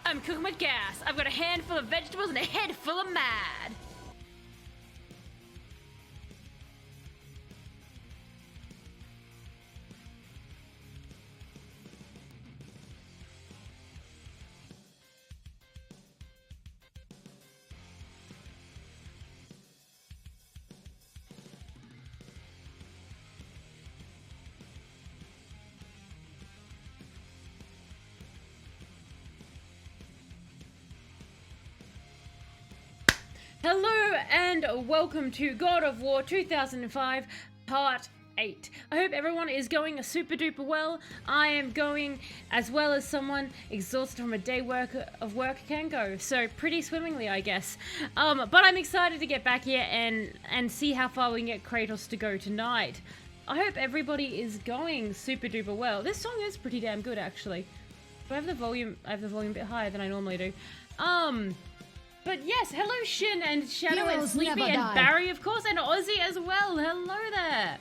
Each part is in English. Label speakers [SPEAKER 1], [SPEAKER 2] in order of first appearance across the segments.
[SPEAKER 1] I'm cooking with gas. I've got a handful of vegetables and a head full of mad. Hello and welcome to God of War 2005 Part 8. I hope everyone is going super duper well. I am going as well as someone exhausted from a day of work can go. So pretty swimmingly, I guess. But I'm excited to get back here and see how far we can get Kratos to go tonight. I hope everybody is going super duper well. This song is pretty damn good, actually. Do I have the volume? I have the volume a bit higher than I normally do. But yes, hello Shin and Shadow and Sleepy and Barry, of course, and Ozzy as well. Hello there.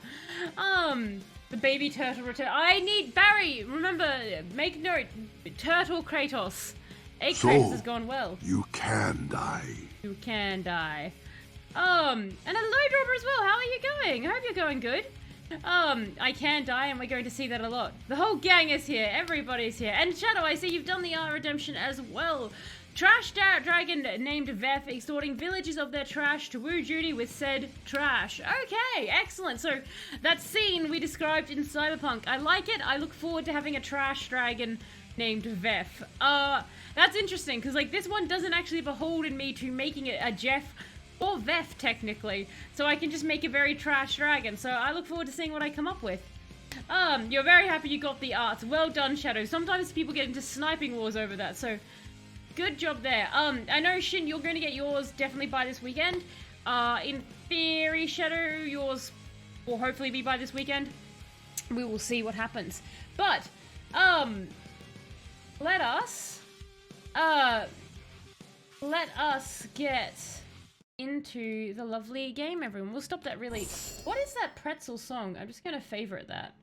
[SPEAKER 1] The baby turtle return. I need Barry. Remember, make note. Turtle Kratos. Egg Kratos has gone well.
[SPEAKER 2] You can die.
[SPEAKER 1] You can die. And hello Dropper as well. How are you going? I hope you're going good. I can die, and we're going to see that a lot. The whole gang is here. Everybody's here. And Shadow, I see you've done the redemption as well. Trash dragon named Veth extorting villages of their trash to woo Judy with said trash. Okay, excellent. So that scene we described in Cyberpunk, I like it. I look forward to having a trash dragon named Veth. That's interesting because like this one doesn't actually beholden me to making it a Jeff or Veth technically, so I can just make a very trash dragon. So I look forward to seeing what I come up with. You're very happy you got the arts. Well done, Shadow. Sometimes people get into sniping wars over that, so good job there. I know, Shin, you're going to get yours definitely by this weekend. In theory, Shadow, yours will hopefully be by this weekend. We will see what happens. But, let us get into the lovely game, everyone. We'll stop that really. What is that pretzel song? I'm just going to favorite that.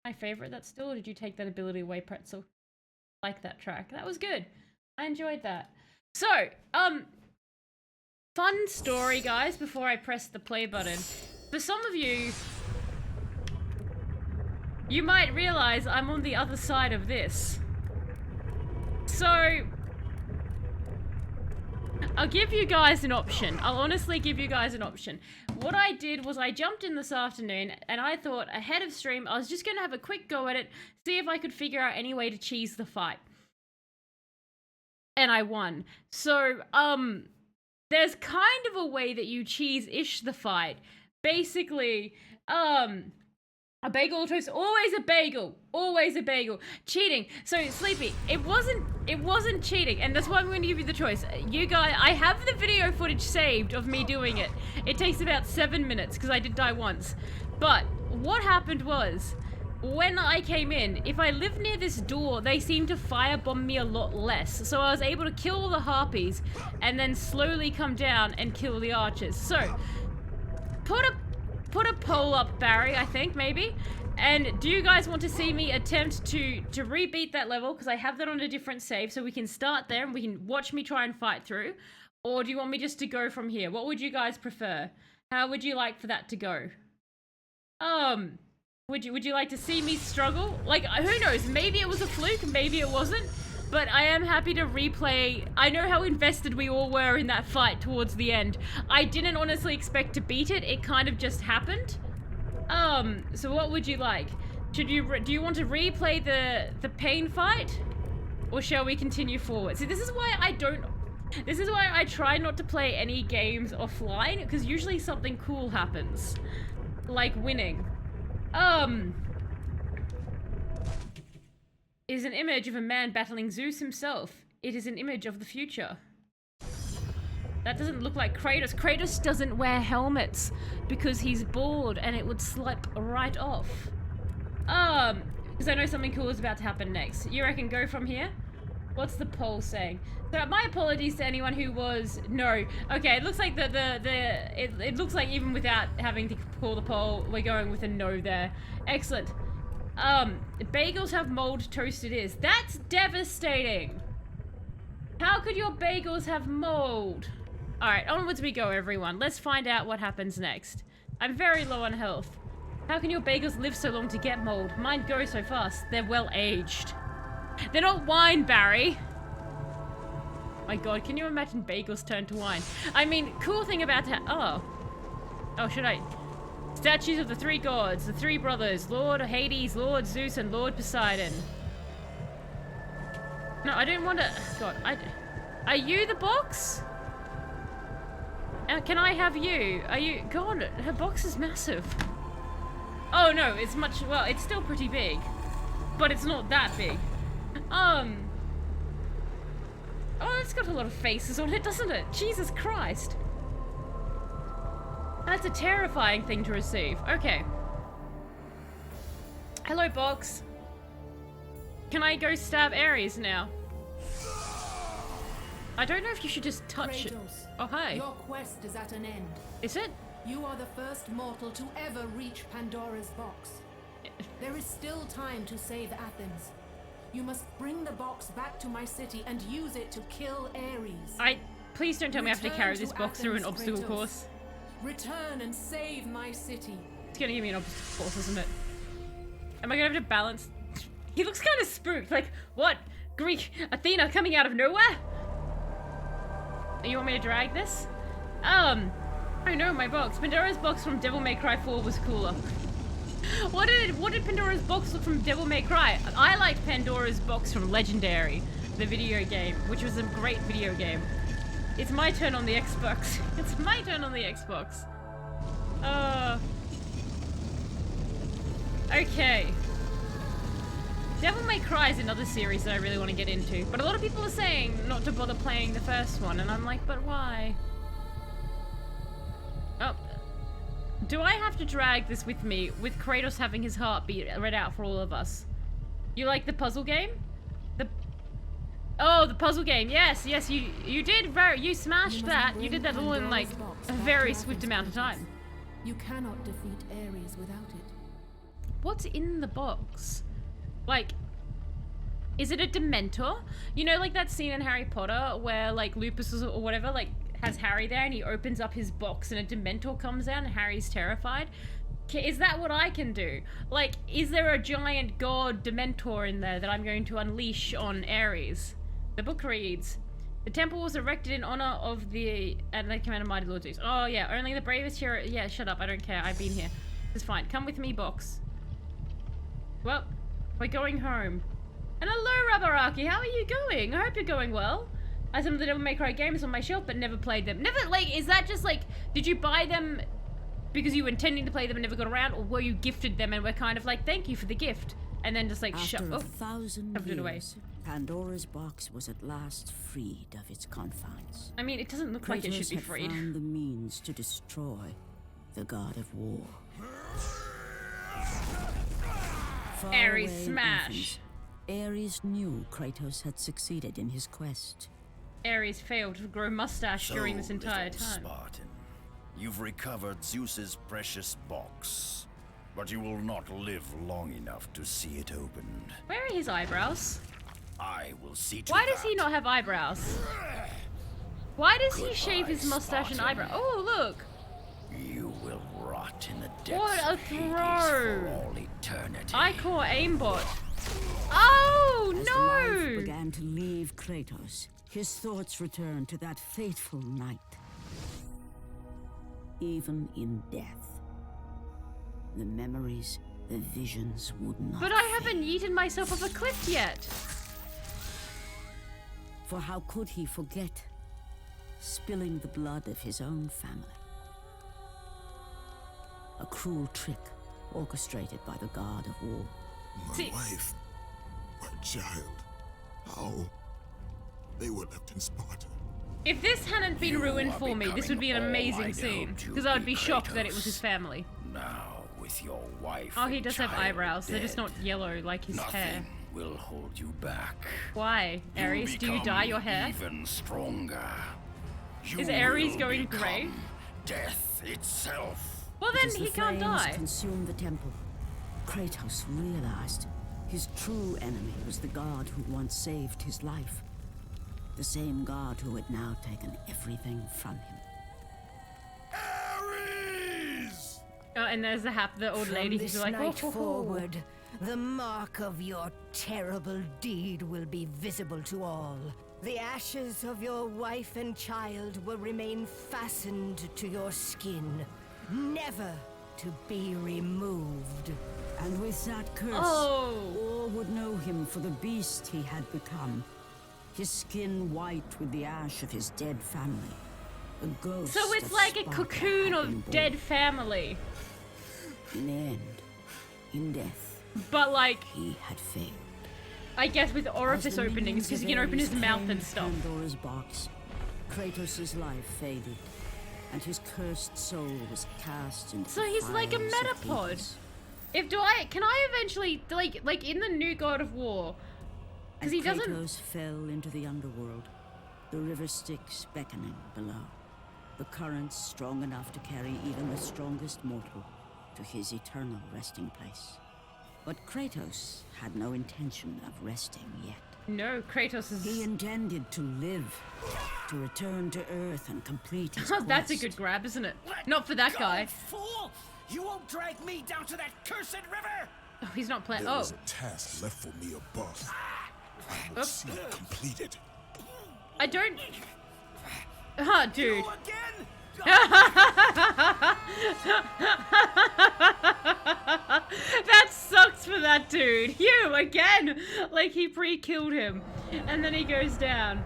[SPEAKER 1] Can I favorite that still, or did you take that ability away, pretzel? I like that track. That was good. I enjoyed that. So, fun story, guys, before I press the play button. For some of you, you might realize I'm on the other side of this. So, I'll give you guys an option. I'll honestly give you guys an option. What I did was I jumped in this afternoon, and I thought, ahead of stream, I was just going to have a quick go at it, see if I could figure out any way to cheese the fight. And I won. So, there's kind of a way that you cheese-ish the fight. Basically, a bagel or toast, always a bagel. Always a bagel. Cheating. So, Sleepy, it wasn't cheating, and that's why I'm going to give you the choice. You guys, I have the video footage saved of me doing it. It takes about 7 minutes, because I did die once. But, what happened was, when I came in, if I lived near this door, they seemed to firebomb me a lot less. So I was able to kill the harpies and then slowly come down and kill the archers. So, put a poll up, Barry, I think, maybe. And do you guys want to see me attempt to rebeat that level? Because I have that on a different save, so we can start there and we can watch me try and fight through. Or do you want me just to go from here? What would you guys prefer? How would you like for that to go? Would you like to see me struggle? Like, who knows? Maybe it was a fluke, maybe it wasn't. But I am happy to replay. I know how invested we all were in that fight towards the end. I didn't honestly expect to beat it. It kind of just happened. So what would you like? Do you want to replay the pain fight? Or shall we continue forward? See, this is why I try not to play any games offline, because usually something cool happens. Like winning. Is an image of a man battling Zeus himself. It is an image of the future. That doesn't look like Kratos. Kratos doesn't wear helmets because he's bald and it would slip right off. Because I know something cool is about to happen next. You reckon go from here? What's the poll saying? So my apologies to anyone who was no. Okay, it looks like it looks like even without having to call the poll, we're going with a no there. Excellent. Bagels have mold, toast it is. That's devastating. How could your bagels have mold? Alright, onwards we go, everyone. Let's find out what happens next. I'm very low on health. How can your bagels live so long to get mold? Mine go so fast. They're well aged. They're not wine, Barry. My god, can you imagine bagels turn to wine? I mean, cool thing about that. Oh, should I? Statues of the three gods, the three brothers, Lord Hades, Lord Zeus, and Lord Poseidon. No, I don't want to. God, are you the box? Can I have you? Are you? God, her box is massive. Oh no, it's much. Well, it's still pretty big, but it's not that big. Oh, it's got a lot of faces on it, doesn't it? Jesus Christ. That's a terrifying thing to receive. Okay. Hello, box. Can I go stab Ares now? I don't know if you should just touch it. Oh, hi.
[SPEAKER 2] Your quest is at an end.
[SPEAKER 1] Is it?
[SPEAKER 2] You are the first mortal to ever reach Pandora's box. There is still time to save Athens. You must bring the box back to my city and use it to kill Ares.
[SPEAKER 1] Please don't tell me I have to carry this box through an obstacle course.
[SPEAKER 2] Return and save my city.
[SPEAKER 1] It's gonna give me an obstacle course, isn't it? Am I gonna have to balance? He looks kind of spooked. Like, what? Greek Athena coming out of nowhere? You want me to drag this? I know my box. Pandora's box from Devil May Cry 4 was cooler. What did Pandora's box look from Devil May Cry? I liked Pandora's box from Legendary, the video game, which was a great video game. It's my turn on the Xbox. It's my turn on the Xbox. Okay. Devil May Cry is another series that I really want to get into, but a lot of people are saying not to bother playing the first one, and I'm like, but why? Oh. Do I have to drag this with me, with Kratos having his heartbeat read out for all of us? You like the puzzle game? Oh, the puzzle game. Yes, you did you smashed that. You did that all in like a very swift amount of time.
[SPEAKER 2] You cannot defeat Ares without it.
[SPEAKER 1] What's in the box? Like, is it a Dementor? You know, like that scene in Harry Potter where like Lupus or whatever like has Harry there and he opens up his box and a Dementor comes out and Harry's terrified? Is that what I can do? Like, is there a giant god Dementor in there that I'm going to unleash on Ares? The book reads, the temple was erected in honor of the command of mighty Lord Zeus. Oh yeah, only the bravest hero. Yeah, shut up, I don't care, I've been here. It's fine, come with me, box. Well, we're going home. And hello, Rabaraki, how are you going? I hope you're going well. I have some of the Devil May Cry games on my shelf, but never played them. Never, like, is that just like, did you buy them because you were intending to play them and never got around, or were you gifted them and were kind of like, thank you for the gift, and then just like
[SPEAKER 3] After 1,000
[SPEAKER 1] shoved it away?
[SPEAKER 3] Pandora's box was at last freed of its confines.
[SPEAKER 1] I mean, it doesn't look like it should be freed.
[SPEAKER 3] Kratos had found the means to destroy the god of war.
[SPEAKER 1] Ares smash.
[SPEAKER 3] Ares knew Kratos had succeeded in his quest.
[SPEAKER 1] Ares failed to grow mustache during this entire
[SPEAKER 4] little
[SPEAKER 1] time.
[SPEAKER 4] Spartan, you've recovered Zeus's precious box, but you will not live long enough to see it opened.
[SPEAKER 1] Where are his eyebrows?
[SPEAKER 4] I will see to
[SPEAKER 1] Why does
[SPEAKER 4] that.
[SPEAKER 1] he not have eyebrows? Why does he
[SPEAKER 4] Goodbye,
[SPEAKER 1] shave his mustache and
[SPEAKER 4] Spartan.
[SPEAKER 1] eyebrow? Oh, look!
[SPEAKER 4] You will rot in the depths
[SPEAKER 1] What a
[SPEAKER 4] of Hades
[SPEAKER 1] throw!
[SPEAKER 4] for all eternity.
[SPEAKER 1] I call aimbot. Oh,
[SPEAKER 3] As the life
[SPEAKER 1] no!
[SPEAKER 3] began to leave Kratos, his thoughts returned to that fateful night. Even in death, the memories, the visions would not
[SPEAKER 1] But I
[SPEAKER 3] fade.
[SPEAKER 1] haven't yeeted myself off a cliff yet.
[SPEAKER 3] For how could he forget spilling the blood of his own family? A cruel trick orchestrated by the god of war.
[SPEAKER 5] My
[SPEAKER 1] See-
[SPEAKER 5] wife, my child, how they were left in Sparta.
[SPEAKER 1] If this hadn't been
[SPEAKER 4] You
[SPEAKER 1] ruined
[SPEAKER 4] are
[SPEAKER 1] for me, this would be an
[SPEAKER 4] becoming all
[SPEAKER 1] amazing
[SPEAKER 4] I'd
[SPEAKER 1] scene.
[SPEAKER 4] hoped you'd
[SPEAKER 1] Because I would
[SPEAKER 4] be,
[SPEAKER 1] be shocked that it was his
[SPEAKER 4] Kratos.
[SPEAKER 1] family.
[SPEAKER 4] Now, with your wife
[SPEAKER 1] Oh, he
[SPEAKER 4] and
[SPEAKER 1] does have
[SPEAKER 4] child
[SPEAKER 1] eyebrows. They're just
[SPEAKER 4] dead,
[SPEAKER 1] not yellow like his
[SPEAKER 4] nothing
[SPEAKER 1] hair.
[SPEAKER 4] will hold you back.
[SPEAKER 1] Why?
[SPEAKER 4] You'll
[SPEAKER 1] Ares, do you
[SPEAKER 4] become
[SPEAKER 1] dye your hair?
[SPEAKER 4] Even stronger. You
[SPEAKER 1] Is Ares
[SPEAKER 4] will
[SPEAKER 1] going grey?
[SPEAKER 4] become Death itself.
[SPEAKER 1] Well
[SPEAKER 3] But
[SPEAKER 1] then
[SPEAKER 3] as
[SPEAKER 1] he
[SPEAKER 3] the
[SPEAKER 1] can't
[SPEAKER 3] flames
[SPEAKER 1] die.
[SPEAKER 3] consumed the temple, Kratos realized his true enemy was the god who once saved his life. The same god who had now taken everything from him.
[SPEAKER 4] Ares!
[SPEAKER 1] Oh, and there's the old lady who's
[SPEAKER 6] This
[SPEAKER 1] like,
[SPEAKER 6] night
[SPEAKER 1] oh,
[SPEAKER 6] forward, the mark of your terrible deed will be visible to all. The ashes of your wife and child will remain fastened to your skin, never to be removed.
[SPEAKER 3] And with that curse,
[SPEAKER 1] Oh.
[SPEAKER 3] all would know him for the beast he had become. His skin white with the ash of his dead family. A ghost
[SPEAKER 1] So it's
[SPEAKER 3] of
[SPEAKER 1] like a
[SPEAKER 3] Sparta
[SPEAKER 1] cocoon
[SPEAKER 3] had been
[SPEAKER 1] of
[SPEAKER 3] born.
[SPEAKER 1] dead family.
[SPEAKER 3] In the end, in death,
[SPEAKER 1] But like,
[SPEAKER 3] he had failed.
[SPEAKER 1] I guess with
[SPEAKER 3] As
[SPEAKER 1] orifice
[SPEAKER 3] the
[SPEAKER 1] openings,
[SPEAKER 3] minions
[SPEAKER 1] because he
[SPEAKER 3] of
[SPEAKER 1] can open
[SPEAKER 3] Ares
[SPEAKER 1] his mouth and
[SPEAKER 3] claimed
[SPEAKER 1] stuff.
[SPEAKER 3] Pandora's box, Kratos' life faded, and his cursed soul was cast into
[SPEAKER 1] So
[SPEAKER 3] the
[SPEAKER 1] he's like a
[SPEAKER 3] fires of
[SPEAKER 1] metapod.
[SPEAKER 3] Hades.
[SPEAKER 1] Can I eventually, like in the new God of War,
[SPEAKER 3] And
[SPEAKER 1] because he doesn't,
[SPEAKER 3] Kratos fell into the underworld, the river Styx beckoning below, the currents strong enough to carry even the strongest mortal to his eternal resting place. But Kratos had no intention of resting yet.
[SPEAKER 1] no, Kratos
[SPEAKER 3] He
[SPEAKER 1] is,
[SPEAKER 3] intended to live, to return to Earth and complete his
[SPEAKER 1] that's a
[SPEAKER 3] quest.
[SPEAKER 1] good grab, isn't it? Not for that guy.
[SPEAKER 7] Fool! You won't drag me down to that cursed river!
[SPEAKER 1] Oh, he's not playing,
[SPEAKER 5] There
[SPEAKER 1] oh.
[SPEAKER 5] is a task left for me above. I will
[SPEAKER 1] Oops.
[SPEAKER 5] see it completed.
[SPEAKER 1] I don't, huh, dude.
[SPEAKER 7] You again?
[SPEAKER 1] That sucks for that dude. You again. Like he pre-killed him, and then he goes down.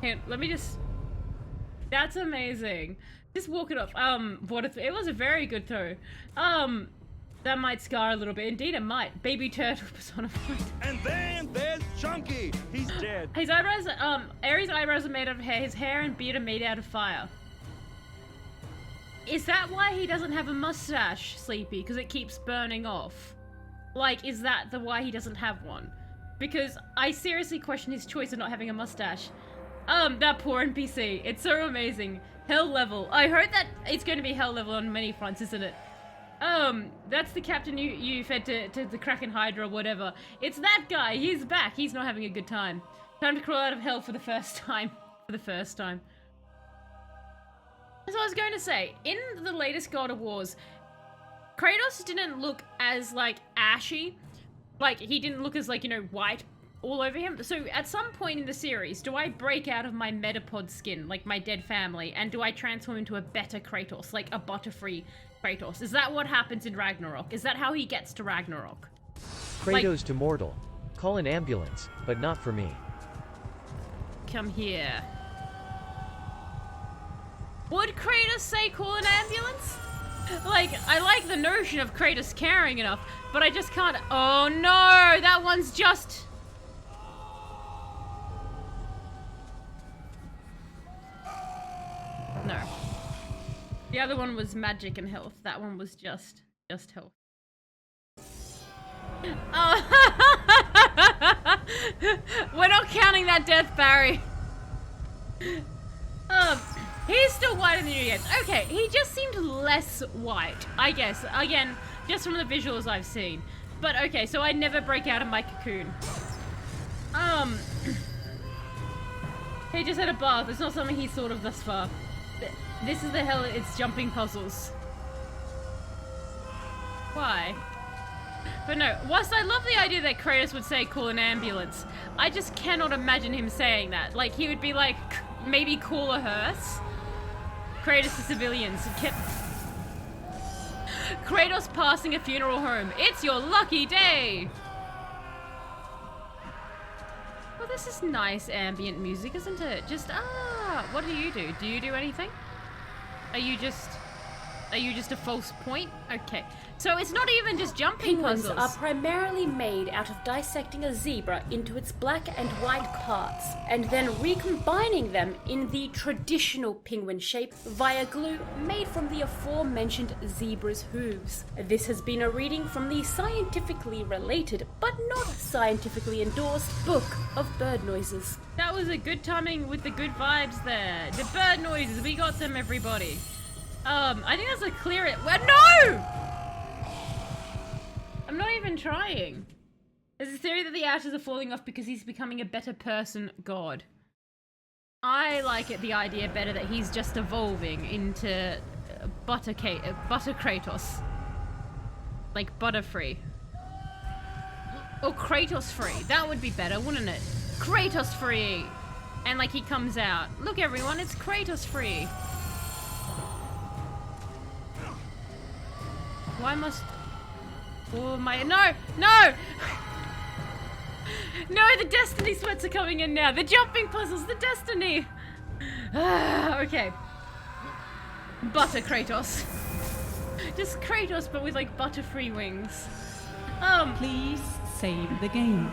[SPEAKER 1] Hang on, let me just. That's amazing. Just walk it off. What if it was a very good throw. That might scar a little bit. Indeed, it might. Baby turtle personified.
[SPEAKER 8] And then there's Chunky. He's dead.
[SPEAKER 1] His eyebrows, Ares' eyebrows are made out of hair. His hair and beard are made out of fire. Is that why he doesn't have a mustache, Sleepy? Because it keeps burning off? Like, is that the why he doesn't have one? Because I seriously question his choice of not having a mustache. That poor NPC. It's so amazing. Hell level. I heard that it's going to be hell level on many fronts, isn't it? That's the captain you fed to the Kraken Hydra or whatever. It's that guy. He's back. He's not having a good time. Time to crawl out of hell for the first time. For the first time. So I was going to say, in the latest God of Wars, Kratos didn't look as, like, ashy. Like, he didn't look as, like, you know, white all over him. So at some point in the series, do I break out of my metapod skin, like my dead family, and do I transform into a better Kratos, like a butterfree Kratos? Is that what happens in Ragnarok? Is that how he gets to Ragnarok?
[SPEAKER 9] Kratos to mortal. Call an ambulance, but not for me.
[SPEAKER 1] Come here. Would Kratos say call an ambulance? Like, I like the notion of Kratos caring enough, but I just can't. Oh no, that one's just. No. The other one was magic and health. That one was just health. Oh. We're not counting that death, Barry. He's still white in the new games. Okay, he just seemed less white, I guess. Again, just from the visuals I've seen. But okay, so I never break out of my cocoon. He just had a bath. It's not something he's thought of thus far. This is the hell it's jumping puzzles. Why? But no, whilst I love the idea that Kratos would say call an ambulance, I just cannot imagine him saying that. Like, he would be like, maybe call a hearse? Kratos to civilians. Kratos passing a funeral home. It's your lucky day! Well, this is nice ambient music, isn't it? Just, what do? Do you do anything? Are you just a false point? Okay. So it's not even just jumping
[SPEAKER 10] Penguins
[SPEAKER 1] puzzles.
[SPEAKER 10] are primarily made out of dissecting a zebra into its black and white parts, and then recombining them in the traditional penguin shape via glue made from the aforementioned zebra's hooves. This has been a reading from the scientifically related, but not scientifically endorsed, Book of Bird Noises.
[SPEAKER 1] That was a good timing with the good vibes there. The bird noises, we got them, everybody. I think that's a clear it. Well, no! I'm not even trying. There's a theory that the ashes are falling off because he's becoming a better person god. I like the idea better that he's just evolving into Butter Kratos. Like Butterfree. Or Kratos free. That would be better, wouldn't it? Kratos free! And like he comes out. Look everyone, it's Kratos free! Why must... Oh my... No! No! No, the Destiny sweats are coming in now. The jumping puzzles, the Destiny! Okay. Butter Kratos. Just Kratos, but with like Butterfree wings.
[SPEAKER 11] Please save the game.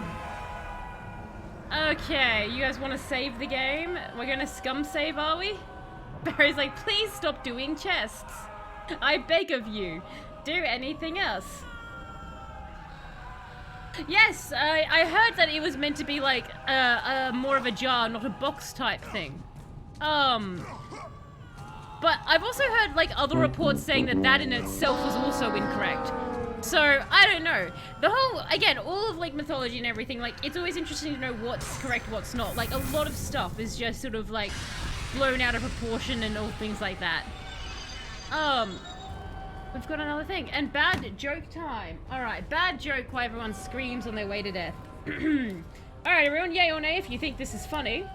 [SPEAKER 1] Okay, you guys want to save the game? We're gonna scum save, are we? Barry's like, please stop doing chests. I beg of you. Do anything else. Yes, I heard that it was meant to be like more of a jar, not a box type thing. But I've also heard like other reports saying that that in itself was also incorrect. So, I don't know. The whole, again, all of like mythology and everything, like it's always interesting to know what's correct, what's not. Like a lot of stuff is just sort of like blown out of proportion and all things like that. We've got another thing. And bad joke time. Alright, bad joke while everyone screams on their way to death. Alright, everyone, yay or nay if you think this is funny.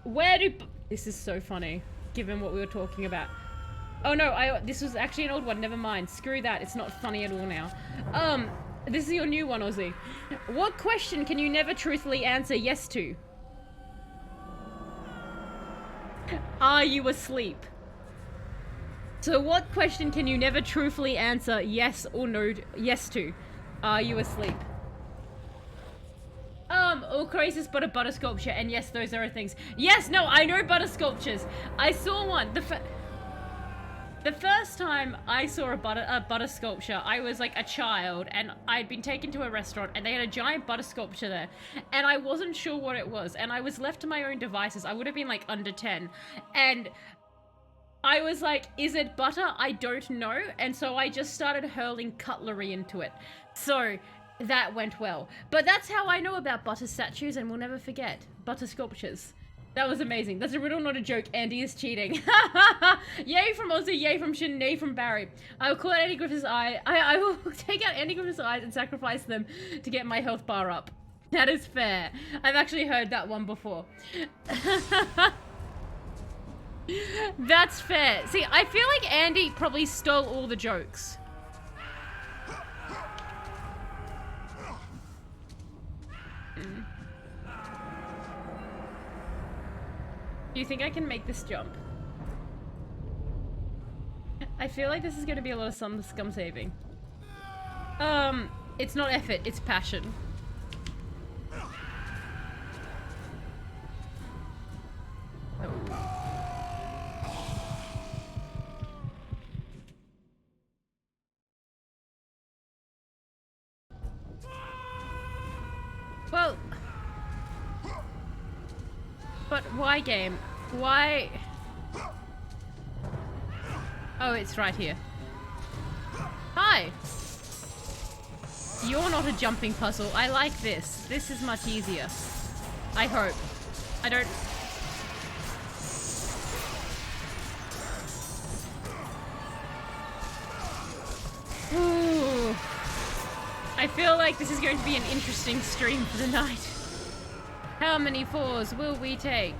[SPEAKER 1] This is so funny, given what we were talking about. Oh no, this was actually an old one, never mind. Screw that, it's not funny at all now. This is your new one, Ozzy. What question can you never truthfully answer yes to? Are you asleep? So what question can you never truthfully answer yes or no, yes to? Are you asleep? All crazes but a butter sculpture, and yes, those are things. Yes, no, I know butter sculptures. I saw one. The first time I saw a butter sculpture, I was like a child, and I'd been taken to a restaurant, and they had a giant butter sculpture there, and I wasn't sure what it was, and I was left to my own devices. I would have been like under 10, and I was like, is it butter? I don't know. And so I just started hurling cutlery into it. So that went well. But that's how I know about butter statues, and we'll never forget. Butter sculptures. That was amazing. That's a riddle, not a joke. Andy is cheating. Yay from Ozzy, yay from Shin, nay from Barry. I will call out Andy Griffith's eye. I will take out Andy Griffith's eyes and sacrifice them to get my health bar up. That is fair. I've actually heard that one before. That's fair. See, I feel like Andy probably stole all the jokes. Do you think I can make this jump? I feel like this is going to be a lot of scum saving. It's not effort, it's passion. Well, but why game? Why? Oh, it's right here. Hi! You're not a jumping puzzle. I like this. This is much easier. I hope. I don't... Ooh. I feel like this is going to be an interesting stream for the night. How many fours will we take?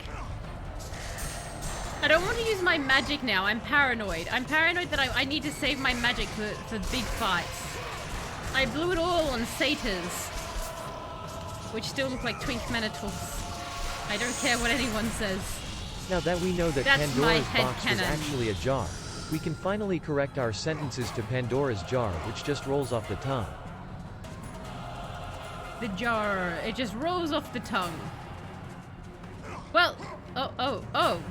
[SPEAKER 1] I don't want to use my magic now. I'm paranoid. I'm paranoid that I need to save my magic for big fights. I blew it all on satyrs, which still look like twink manitors. I don't care what anyone says.
[SPEAKER 9] Now that we know that
[SPEAKER 1] That's
[SPEAKER 9] Pandora's
[SPEAKER 1] my
[SPEAKER 9] box was
[SPEAKER 1] headcanon.
[SPEAKER 9] actually a jar, we can finally correct our sentences to Pandora's jar, which just rolls off the tongue.
[SPEAKER 1] The jar. It just rolls off the tongue. Well, oh.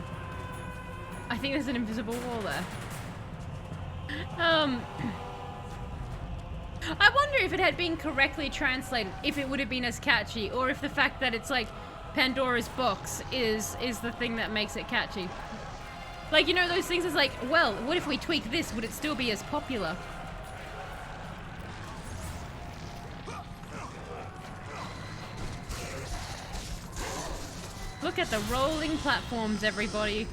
[SPEAKER 1] I think there's an invisible wall there. I wonder if it had been correctly translated, if it would have been as catchy, or if the fact that it's like Pandora's box is the thing that makes it catchy. Like, you know, those things is like, well, what if we tweak this? Would it still be as popular? Look at the rolling platforms, everybody.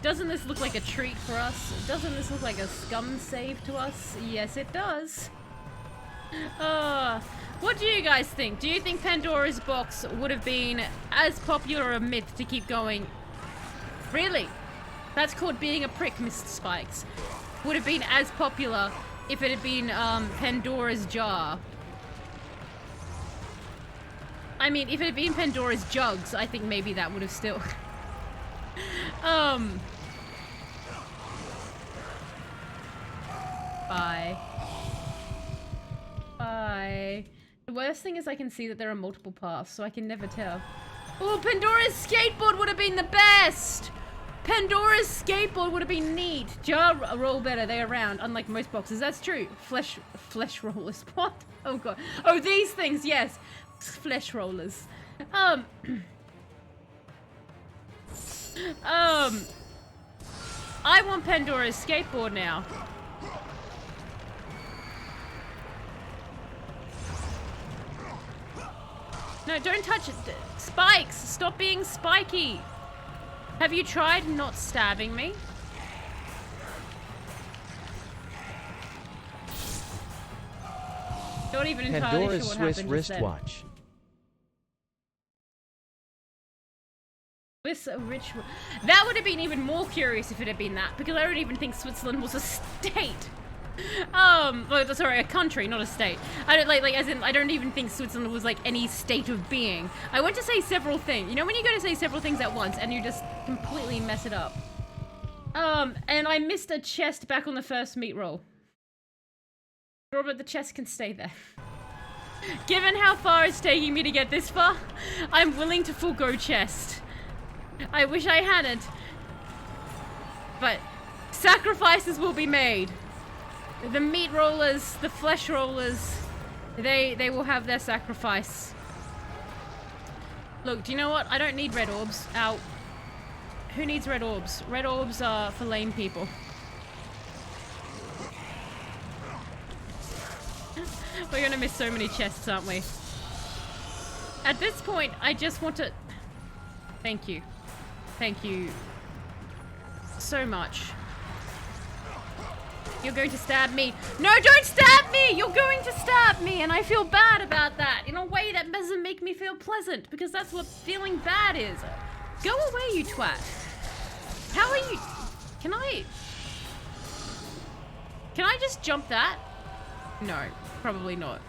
[SPEAKER 1] Doesn't this look like a treat for us? Doesn't this look like a scum save to us? Yes, it does. What do you guys think? Do you think Pandora's Box would have been as popular a myth to keep going? Really? That's called being a prick, Mr. Spikes. Would have been as popular if it had been Pandora's Jar. I mean, if it had been Pandora's Jugs, I think maybe that would have still... Bye. Bye. The worst thing is I can see that there are multiple paths, so I can never tell. Oh, Pandora's skateboard would have been the best! Pandora's skateboard would have been neat. Jar roll better, they are round, unlike most boxes. That's true. Flesh rollers. What? Oh god. Oh, these things, yes. Flesh rollers. I want Pandora's skateboard now. No, don't touch it. Spikes! Stop being spiky! Have you tried not stabbing me? Not even entirely
[SPEAKER 9] Pandora's
[SPEAKER 1] sure what
[SPEAKER 9] Swiss
[SPEAKER 1] happened
[SPEAKER 9] wristwatch.
[SPEAKER 1] Swiss rich. That would have been even more curious if it had been that, because I don't even think Switzerland was a state. Well, sorry, a country, not a state. I don't like as in I don't even think Switzerland was like any state of being. I went to say several things. You know when you go to say several things at once and you just completely mess it up. And I missed a chest back on the first meat roll. Robert, the chest can stay there. Given how far it's taking me to get this far, I'm willing to forego chest. I wish I hadn't. But sacrifices will be made. The meat rollers, the flesh rollers, they will have their sacrifice. Look, do you know what? I don't need red orbs. Ow. Who needs red orbs? Red orbs are for lame people. We're gonna miss so many chests, aren't we? At this point, I just want to... Thank you. Thank you so much. You're going to stab me. No, don't stab me! You're going to stab me, and I feel bad about that in a way that doesn't make me feel pleasant, because that's what feeling bad is. Go away, you twat. How are you... Can I just jump that? No, probably not.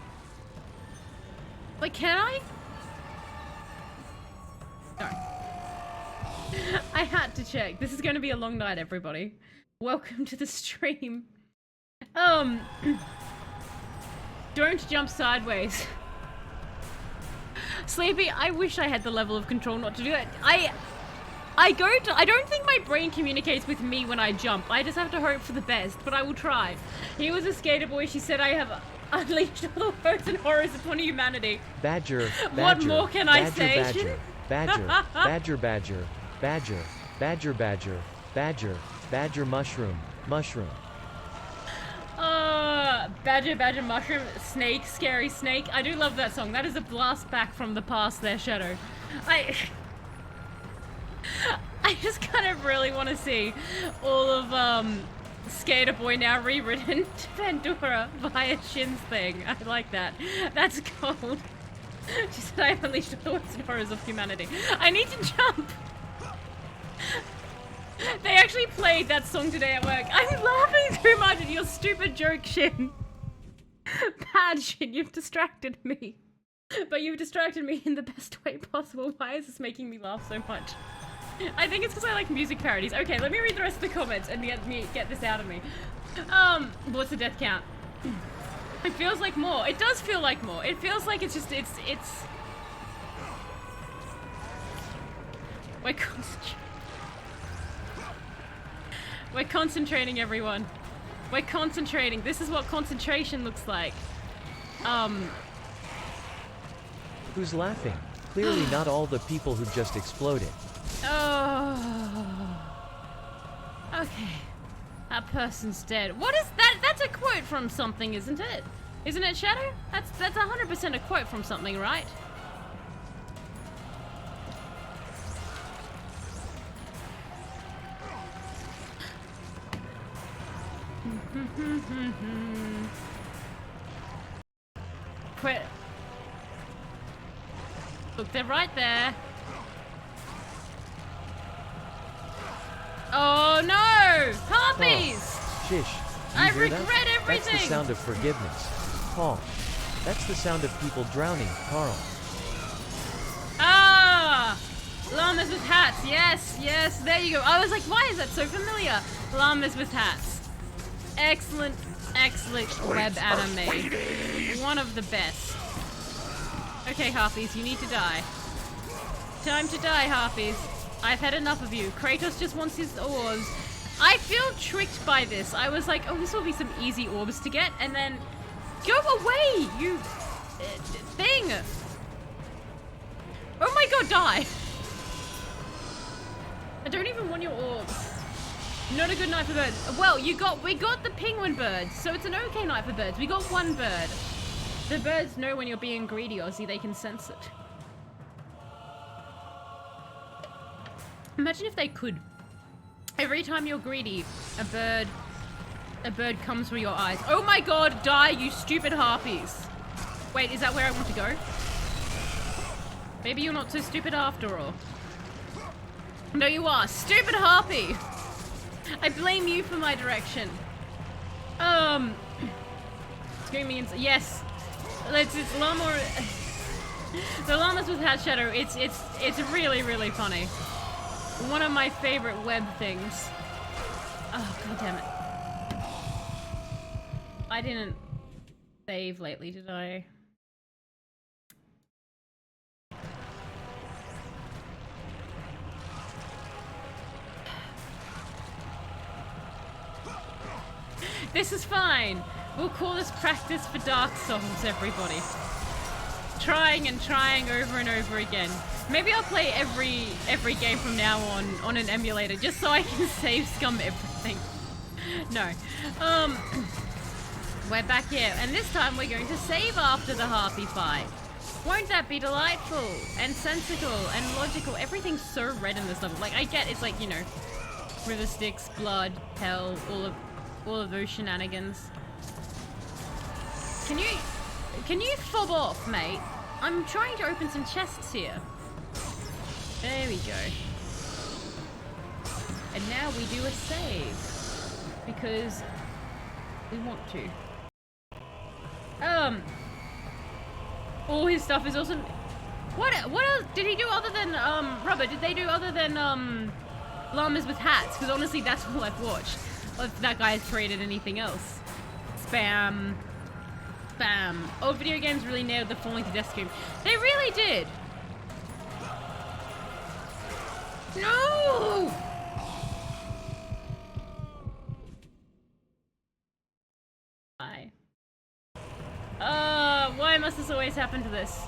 [SPEAKER 1] Like, can I? No. I had to check. This is going to be a long night, everybody. Welcome to the stream. Don't jump sideways. Sleepy, I wish I had the level of control not to do that. I don't think my brain communicates with me when I jump. I just have to hope for the best, but I will try. He was a skater boy. She said I have unleashed all the hopes and horrors upon humanity.
[SPEAKER 9] Badger.
[SPEAKER 1] What more can I say?
[SPEAKER 9] Badger. Badger. Badger. Badger. Badger. Badger. Badger. Badger. Mushroom. Mushroom.
[SPEAKER 1] Badger, badger, mushroom, snake, scary snake. I do love that song. That is a blast back from the past there, Shadow. I just kind of really want to see all of, Skater Boy now rewritten to Pandora via Shin's thing. I like that. That's cold. She said I have unleashed all the worst horrors of humanity. I need to jump! They actually played that song today at work. I'm laughing too much at your stupid joke, Shin. Bad Shin, you've distracted me. But you've distracted me in the best way possible. Why is this making me laugh so much? I think it's because I like music parodies. Okay, let me read the rest of the comments and get this out of me. What's the death count? It feels like more. It does feel like more. It feels like it's just, it's... We're concentrating, everyone. We're concentrating. This is what concentration looks like.
[SPEAKER 9] Who's laughing? Clearly not all the people who just exploded.
[SPEAKER 1] Oh. Okay. That person's dead. What is that? That's a quote from something, isn't it? Isn't it, Shadow? That's 100% a quote from something, right? Quit. Look, they're right there. Oh no! Harpies!
[SPEAKER 9] Oh, shish.
[SPEAKER 1] I
[SPEAKER 9] You hear that?
[SPEAKER 1] regret everything!
[SPEAKER 9] That's the sound of forgiveness. Paul. That's the sound of people drowning, Carl.
[SPEAKER 1] Ah! Llamas with hats. Yes, yes, there you go. I was like, why is that so familiar? Llamas with hats. Excellent, excellent web anime. One of the best. Okay, Harpies, you need to die. Time to die, Harpies. I've had enough of you. Kratos just wants his orbs. I feel tricked by this. I was like, oh, this will be some easy orbs to get, and then go away, you thing. Oh my god, die. I don't even want your orbs. Not a good night for birds. Well, we got the penguin birds, so it's an okay night for birds. We got one bird. The birds know when you're being greedy, Ozzy. They can sense it. Imagine if they could. Every time you're greedy, a bird comes for your eyes. Oh my god, die, you stupid harpies. Wait, is that where I want to go? Maybe you're not so stupid after all. No, you are. Stupid harpy! I blame you for my direction. Screaming yes. It's llama. The llamas with hat shadow. It's really, really funny. One of my favorite web things. Oh, god damn it. I didn't save lately, did I? This is fine. We'll call this practice for Dark Souls, everybody. Trying and trying over and over again. Maybe I'll play every game from now on an emulator just so I can save scum everything. No. We're back here, and this time we're going to save after the harpy fight. Won't that be delightful and sensical and logical? Everything's so red in this level. Like, I get it's like, you know, river sticks, blood, hell, all of those shenanigans. Can you fob off, mate? I'm trying to open some chests here. There we go. And now we do a save. Because we want to. All his stuff is awesome. What else did he do other than, Rubber? Did they do other than, llamas with hats? Because honestly, that's all I've watched. If that guy has created anything else. Spam. Spam. Oh, video games really nailed the falling to death scream. They really did. No! Bye. Why must this always happen to this?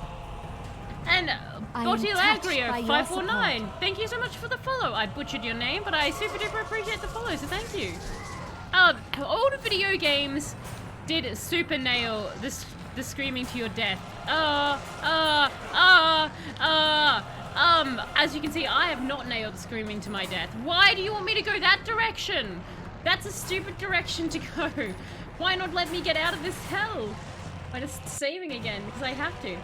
[SPEAKER 1] And Botilagrio 549, thank you so much for the follow. I butchered your name, but I super duper appreciate the follow, so thank you. Old video games did super nail the screaming to your death. As you can see, I have not nailed screaming to my death. Why do you want me to go that direction? That's a stupid direction to go. Why not let me get out of this hell? By just saving again, because I have to.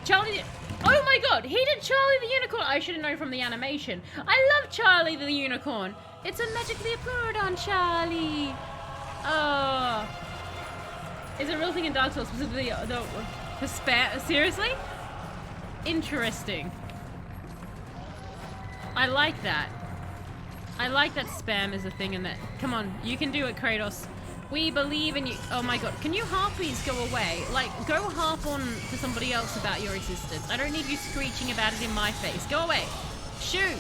[SPEAKER 1] Charlie, oh my god, he did Charlie the Unicorn. I should have known from the animation. I love Charlie the Unicorn. It's a magically appeared on Charlie. It's a real thing in Dark Souls, specifically the spam. Seriously? Interesting. I like that. I like that spam is a thing in that. Come on, you can do it, Kratos. We believe in you. Oh my god, can you harpies go away? Like, go harp on to somebody else about your existence. I don't need you screeching about it in my face. Go away. Shoo.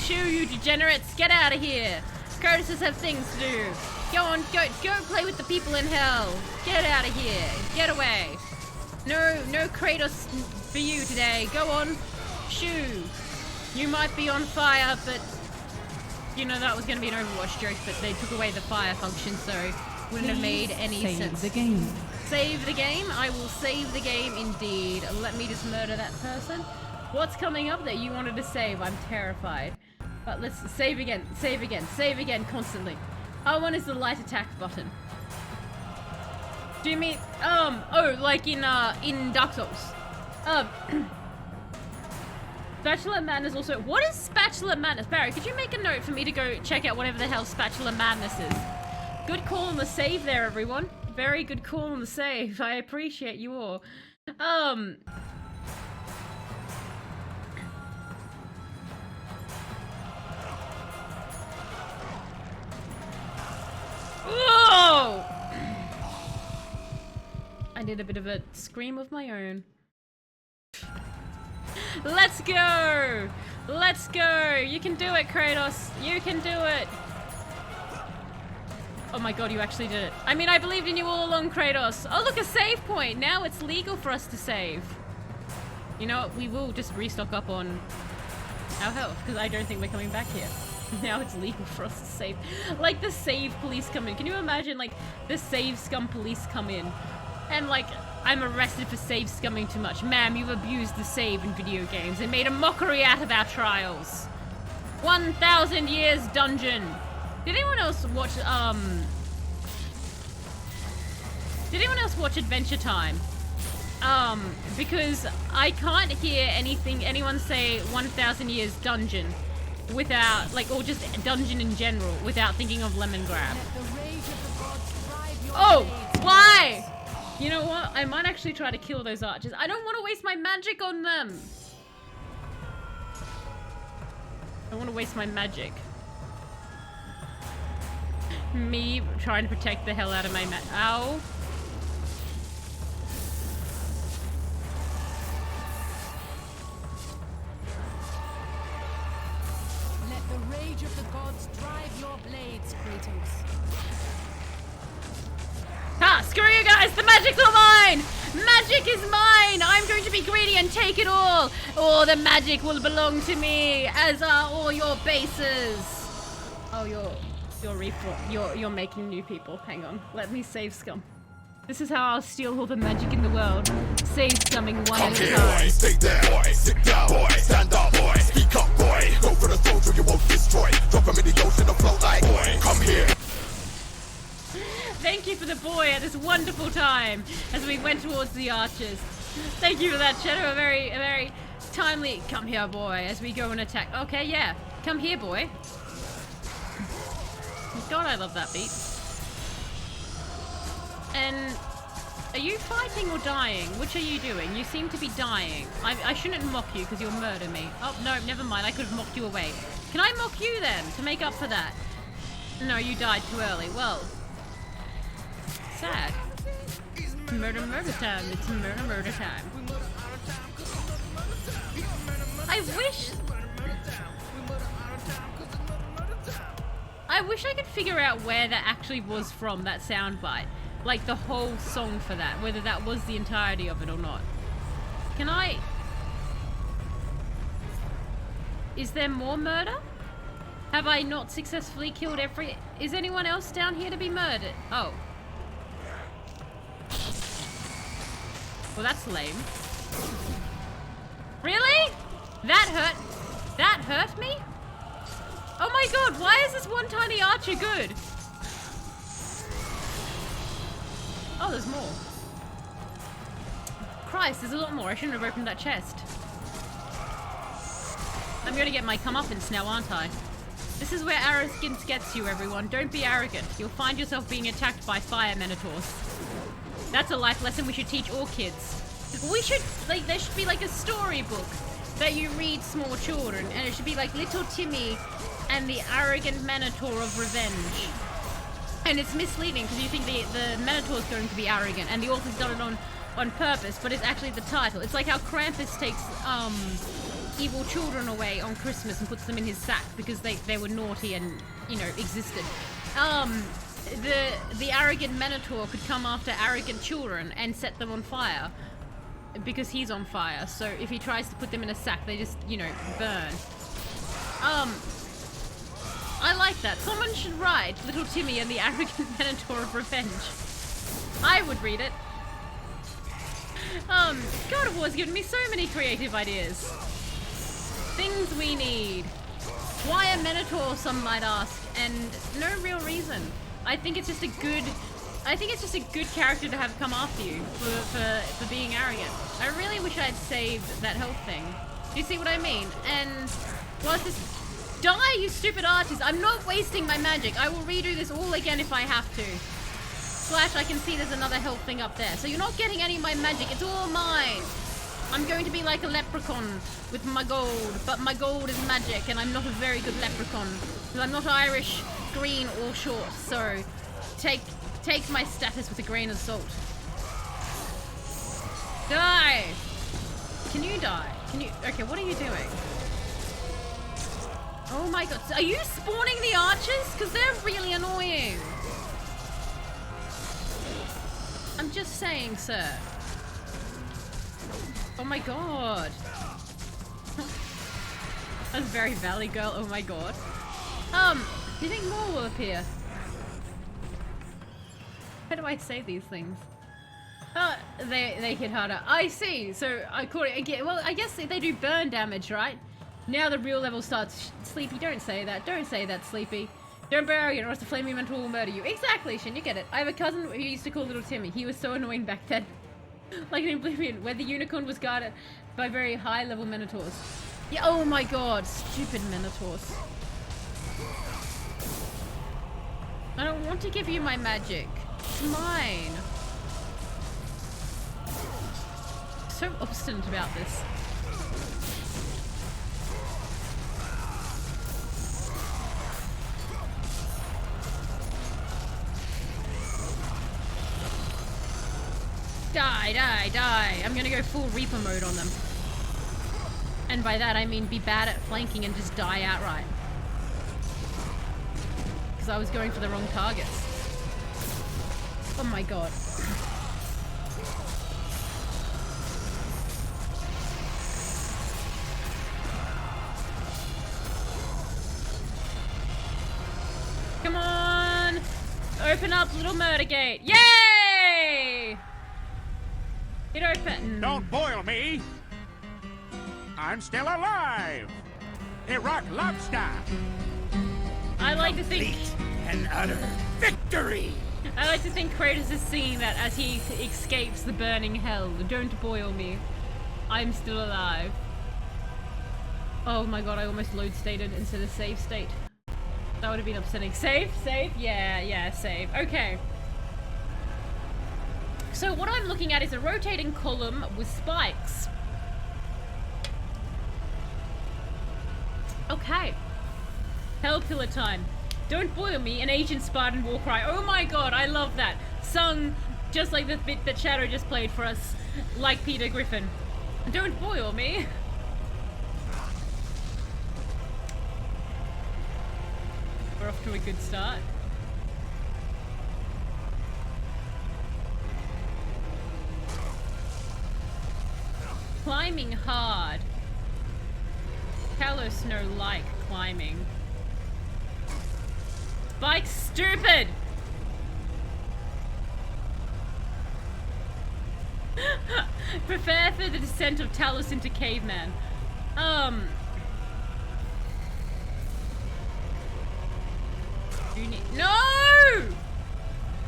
[SPEAKER 1] Shoo, you degenerates. Get out of here. Kratos have things to do. Go on, go play with the people in hell. Get out of here. Get away. No Kratos for you today. Go on. Shoo. You might be on fire, but you know that was going to be an Overwatch joke, but they took away the fire function, so wouldn't have made any sense.
[SPEAKER 11] Save the game.
[SPEAKER 1] Save the game? I will save the game indeed. Let me just murder that person. What's coming up that you wanted to save? I'm terrified. But let's save again, save again, save again constantly. R1 is the light attack button. Do you mean, oh, like in Dark Souls? Spatula Madness also, what is Spatula Madness? Barry, could you make a note for me to go check out whatever the hell Spatula Madness is? Good call on the save there, everyone. Very good call on the save. I appreciate you all. Whoa! I did a bit of a scream of my own. Let's go! Let's go! You can do it, Kratos! You can do it! Oh my god, you actually did it. I mean, I believed in you all along, Kratos. Oh, look, a save point! Now it's legal for us to save. You know what? We will just restock up on our health, because I don't think we're coming back here. Now it's legal for us to save. Like, the save police come in. Can you imagine, like, the save scum police come in? And, like, I'm arrested for save scumming too much. Ma'am, you've abused the save in video games and made a mockery out of our trials. 1,000 years dungeon. Did anyone else watch, Did anyone else watch Adventure Time? Because I can't hear anyone say 1,000 years dungeon without, like, or just dungeon in general, without thinking of Lemongrab. Oh, why? You know what? I might actually try to kill those archers. I don't want to waste my magic on them. I want to waste my magic. Me trying to protect the hell out of my ow.
[SPEAKER 2] Let the rage of the gods drive your blades, Kratos.
[SPEAKER 1] Ah, screw you guys! The magic's all mine! Magic is mine! I'm going to be greedy and take it all! All the magic will belong to me, as are all your bases! Oh, you're making new people. Hang on. Let me save scum. This is how I'll steal all the magic in the world. Save scumming one at a time.
[SPEAKER 5] Boy, stay there, boy, sit down, boy, stand up, boy, speak up, boy, go for the throne so you won't destroy, drop him in the ocean and float like, boy, come here.
[SPEAKER 1] Thank you for the boy at this wonderful time as we went towards the archers. Thank you for that, Shadow. A very timely come here, boy, as we go and attack. Okay, yeah. Come here, boy. God, I love that beat. And are you fighting or dying? Which are you doing? You seem to be dying. I shouldn't mock you because you'll murder me. Oh, no, never mind. I could have mocked you away. Can I mock you then to make up for that? No, you died too early. Well, sad. Murder time. It's murder time. I wish I could figure out where that actually was from, that soundbite. Like the whole song for that, whether that was the entirety of it or not. Can I... Is there more murder? Have I not successfully killed every... Is anyone else down here to be murdered? Oh. Well, that's lame. Really? That hurt? That hurt me? Oh my god, why is this one tiny archer good? Oh, there's more. Christ, there's a lot more. I shouldn't have opened that chest. I'm gonna get my comeuppance now, aren't I? This is where arrogance gets you, everyone. Don't be arrogant. You'll find yourself being attacked by fire minotaurs. That's a life lesson we should teach all kids. We should, like, there should be like a storybook that you read small children, and it should be like Little Timmy and the arrogant Minotaur of Revenge. And it's misleading because you think the Minotaur is going to be arrogant, and the author's done it on purpose, but it's actually the title. It's like how Krampus takes evil children away on Christmas and puts them in his sack because they were naughty and, you know, existed. The arrogant Minotaur could come after arrogant children and set them on fire because he's on fire. So if he tries to put them in a sack, they just, you know, burn. I like that. Someone should write Little Timmy and the Arrogant Minotaur of Revenge. I would read it. God of War's given me so many creative ideas. Things we need. Why a Minotaur, some might ask, and no real reason. I think it's just a good character to have come after you for being arrogant. I really wish I had saved that health thing. Do you see what I mean? And well, it's just die, you stupid archers! I'm not wasting my magic. I will redo this all again if I have to. Slash, I can see there's another health thing up there. So you're not getting any of my magic. It's all mine. I'm going to be like a leprechaun with my gold, but my gold is magic, and I'm not a very good leprechaun because I'm not Irish, green, or short. So take my status with a grain of salt. Die! Can you die? Can you? Okay, what are you doing? Oh my god, are you spawning the archers? Because they're really annoying. I'm just saying, sir. Oh my god. That's very Valley Girl, oh my god. Do you think more will appear? How do I say these things? They hit harder. I see. So well, I guess they do burn damage, right? Now the real level starts. Sleepy, don't say that. Don't say that, Sleepy. Don't be arrogant, or else the flaming mentor will murder you. Exactly, Shin, you get it. I have a cousin who used to call Little Timmy. He was so annoying back then. Like in Oblivion, where the unicorn was guarded by very high-level minotaurs. Yeah, oh my god, stupid minotaurs. I don't want to give you my magic. It's mine. So obstinate about this. Die, die, die. I'm gonna go full Reaper mode on them. And by that I mean be bad at flanking and just die outright. Because I was going for the wrong targets. Oh my god. Come on! Open up, little murder gate. Yay! It open.
[SPEAKER 12] Don't boil me. I'm still alive. Iraq lobster.
[SPEAKER 1] I like to think
[SPEAKER 7] an utter victory.
[SPEAKER 1] I like to think Kratos is seeing that as he escapes the burning hell. Don't boil me. I'm still alive. Oh my god, I almost load stated instead of save state. That would have been upsetting. Save? Save? Yeah, save. Okay. So what I'm looking at is a rotating column with spikes. Okay. Hell pillar time. Don't boil me, an ancient Spartan war cry. Oh my god, I love that. Sung just like the bit that Shadow just played for us, like Peter Griffin. Don't boil me. We're off to a good start. Climbing hard. Callow snow like climbing. Bike stupid! Prepare for the descent of Talos into caveman. No!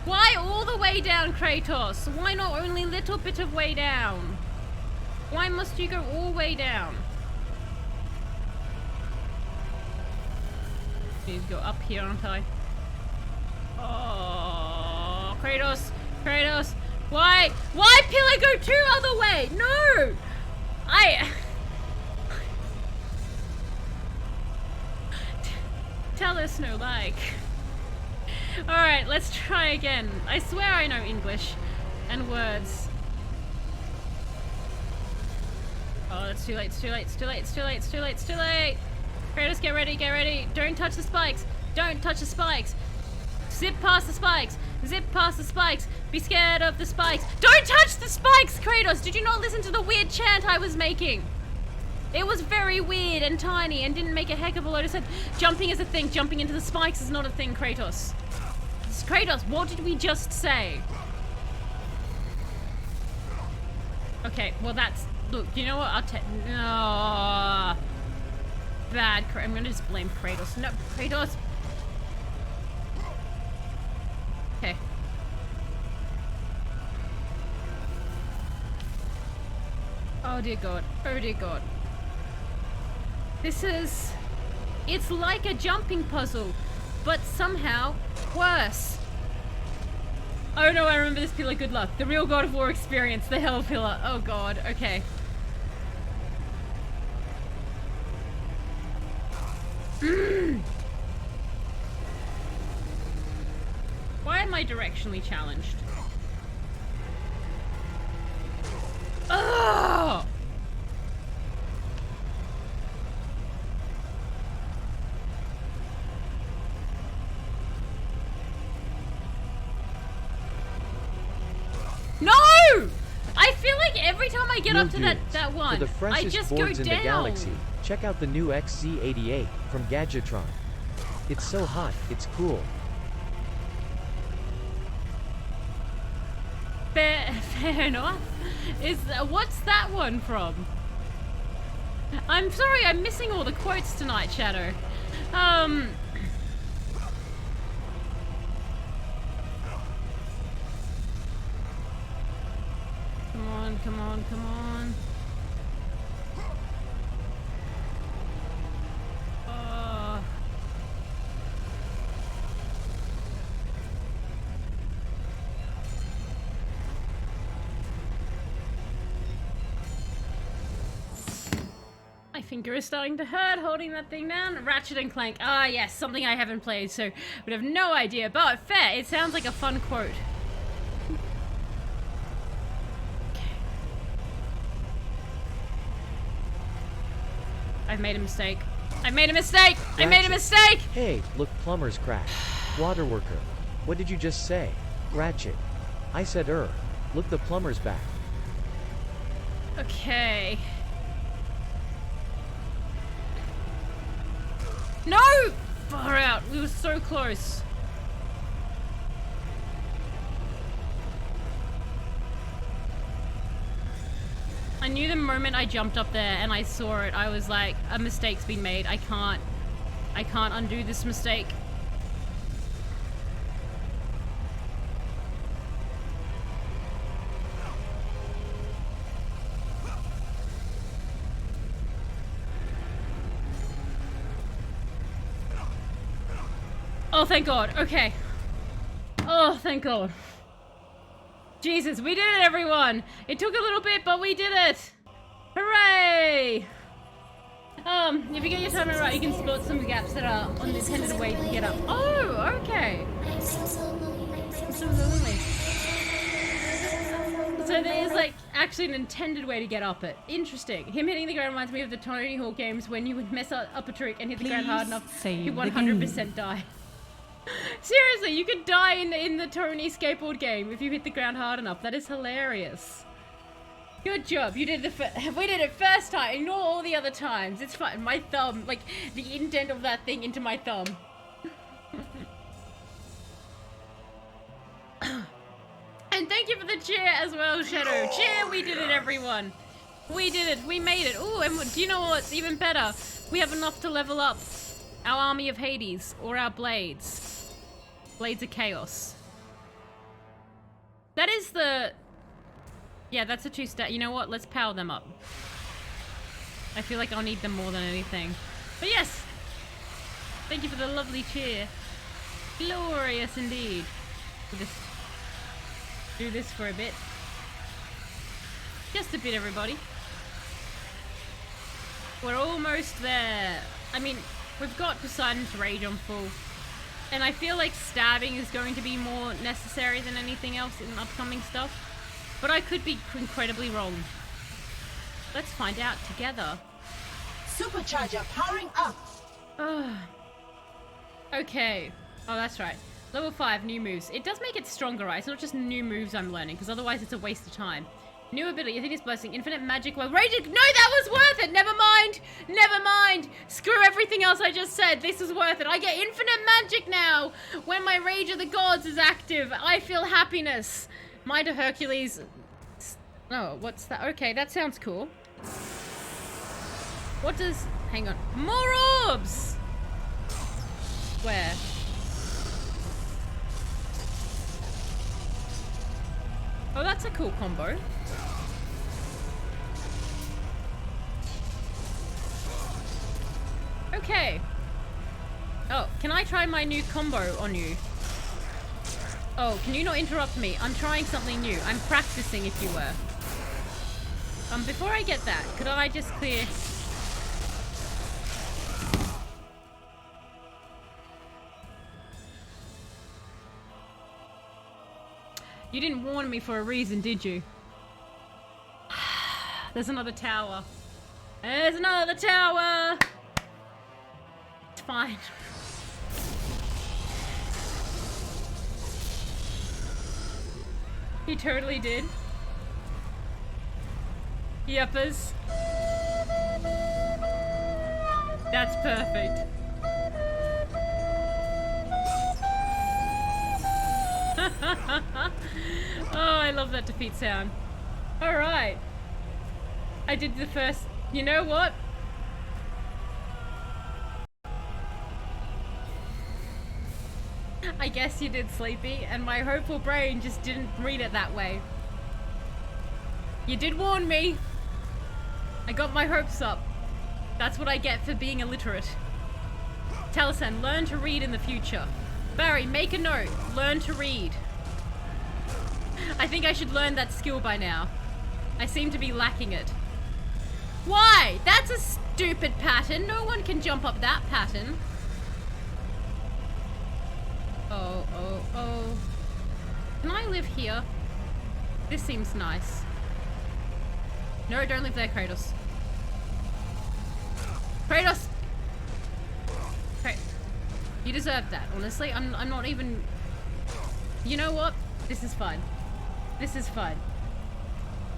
[SPEAKER 1] Why all the way down, Kratos? Why not only little bit of way down? Why must you go all the way down? Please go up here, aren't I? Oh, Kratos, Kratos, why Pillar go two other way? No, tell us no like. All right, let's try again. I swear I know English and words. Oh, it's too late, it's too late, it's too late, it's too late, it's too late, it's too late. Kratos, get ready, get ready. Don't touch the spikes. Don't touch the spikes. Zip past the spikes. Zip past the spikes. Be scared of the spikes. Don't touch the spikes, Kratos! Did you not listen to the weird chant I was making? It was very weird and tiny and didn't make a heck of a load of sense. Jumping is a thing. Jumping into the spikes is not a thing, Kratos. Kratos, what did we just say? Okay, well that's... Look, you know what? I'll take... No. Bad. I'm gonna just blame Kratos. No, Kratos. Oh dear God. Oh dear God. It's like a jumping puzzle, but somehow worse. Oh no, I remember this pillar, good luck. The real God of War experience, the Hell Pillar. Oh God, okay. Why am I directionally challenged? Oh! No! I feel like every time I get up to that one,
[SPEAKER 9] For the
[SPEAKER 1] I
[SPEAKER 9] freshest
[SPEAKER 1] just go
[SPEAKER 9] boards in
[SPEAKER 1] down.
[SPEAKER 9] the galaxy, check out the new XZ88 from Gadgetron. It's so hot, it's cool.
[SPEAKER 1] Fair enough. What's that one from? I'm sorry, I'm missing all the quotes tonight, Shadow. Come on, come on, come on. Oh. My finger is starting to hurt holding that thing down. Ratchet and Clank. Ah, yes, something I haven't played, so would have no idea. But fair, it sounds like a fun quote. I've made a mistake. I've made a mistake! I made a mistake!
[SPEAKER 9] Hey, look, plumber's crack. Water worker. What did you just say? Ratchet. I said Look, the plumber's back.
[SPEAKER 1] Okay. No! Far out. We were so close. I knew the moment I jumped up there and I saw it, I was like, a mistake's been made. I can't undo this mistake. Oh, thank God. Okay. Oh, thank God. Jesus, we did it, everyone. It took a little bit, but we did it. Hooray! If you get your timing right, you can spot some gaps that are on the intended way to get up. Oh, okay. I'm so lonely. So there is like actually an intended way to get up it. Interesting. Him hitting the ground reminds me of the Tony Hawk games when you would mess up a trick and hit the ground hard enough, you 100% die. Seriously, you could die in the Tony skateboard game if you hit the ground hard enough. That is hilarious. Good job. You did we did it first time. Ignore all the other times. It's fine. My thumb, like the indent of that thing into my thumb. And thank you for the cheer as well, Shadow. Cheer, we did it, everyone. We did it. We made it. Ooh, and do you know what's even better? We have enough to level up our Army of Hades or our Blades. Blades of Chaos. That is the... Yeah, that's a 2-stat. You know what? Let's power them up. I feel like I'll need them more than anything. But yes! Thank you for the lovely cheer. Glorious indeed. We'll just do this for a bit. Just a bit, everybody. We're almost there. I mean, we've got Poseidon's Rage on full. And I feel like stabbing is going to be more necessary than anything else in upcoming stuff. But I could be incredibly wrong. Let's find out together.
[SPEAKER 6] Supercharger powering up.
[SPEAKER 1] Okay. Oh, that's right. Level 5, new moves. It does make it stronger, right? It's not just new moves I'm learning, because otherwise it's a waste of time. New ability, Athena's Blessing, infinite magic while raging. No, that was worth it! Never mind! Never mind! Screw everything else I just said. This is worth it. I get infinite magic now! When my Rage of the Gods is active, I feel happiness. Might of Hercules. Oh, what's that? Okay, that sounds cool. What does... Hang on. More orbs! Where? Oh, that's a cool combo. Okay. Oh, can I try my new combo on you? Oh, can you not interrupt me? I'm trying something new. I'm practicing, if you were. Before I get that, could I just clear... You didn't warn me for a reason, did you? There's another tower. There's another tower! It's fine. He totally did. Yuppers. That's perfect. Oh, I love that defeat sound. Alright. I did the first... You know what? I guess you did, Sleepy, and my hopeful brain just didn't read it that way. You did warn me. I got my hopes up. That's what I get for being illiterate. Taliesin, learn to read in the future. Barry, make a note. Learn to read. I think I should learn that skill by now. I seem to be lacking it. Why? That's a stupid pattern. No one can jump up that pattern. Oh, oh, oh. Can I live here? This seems nice. No, don't live there, Kratos. Kratos! Okay. You deserve that, honestly. I'm not even... You know what? This is fine. This is fine.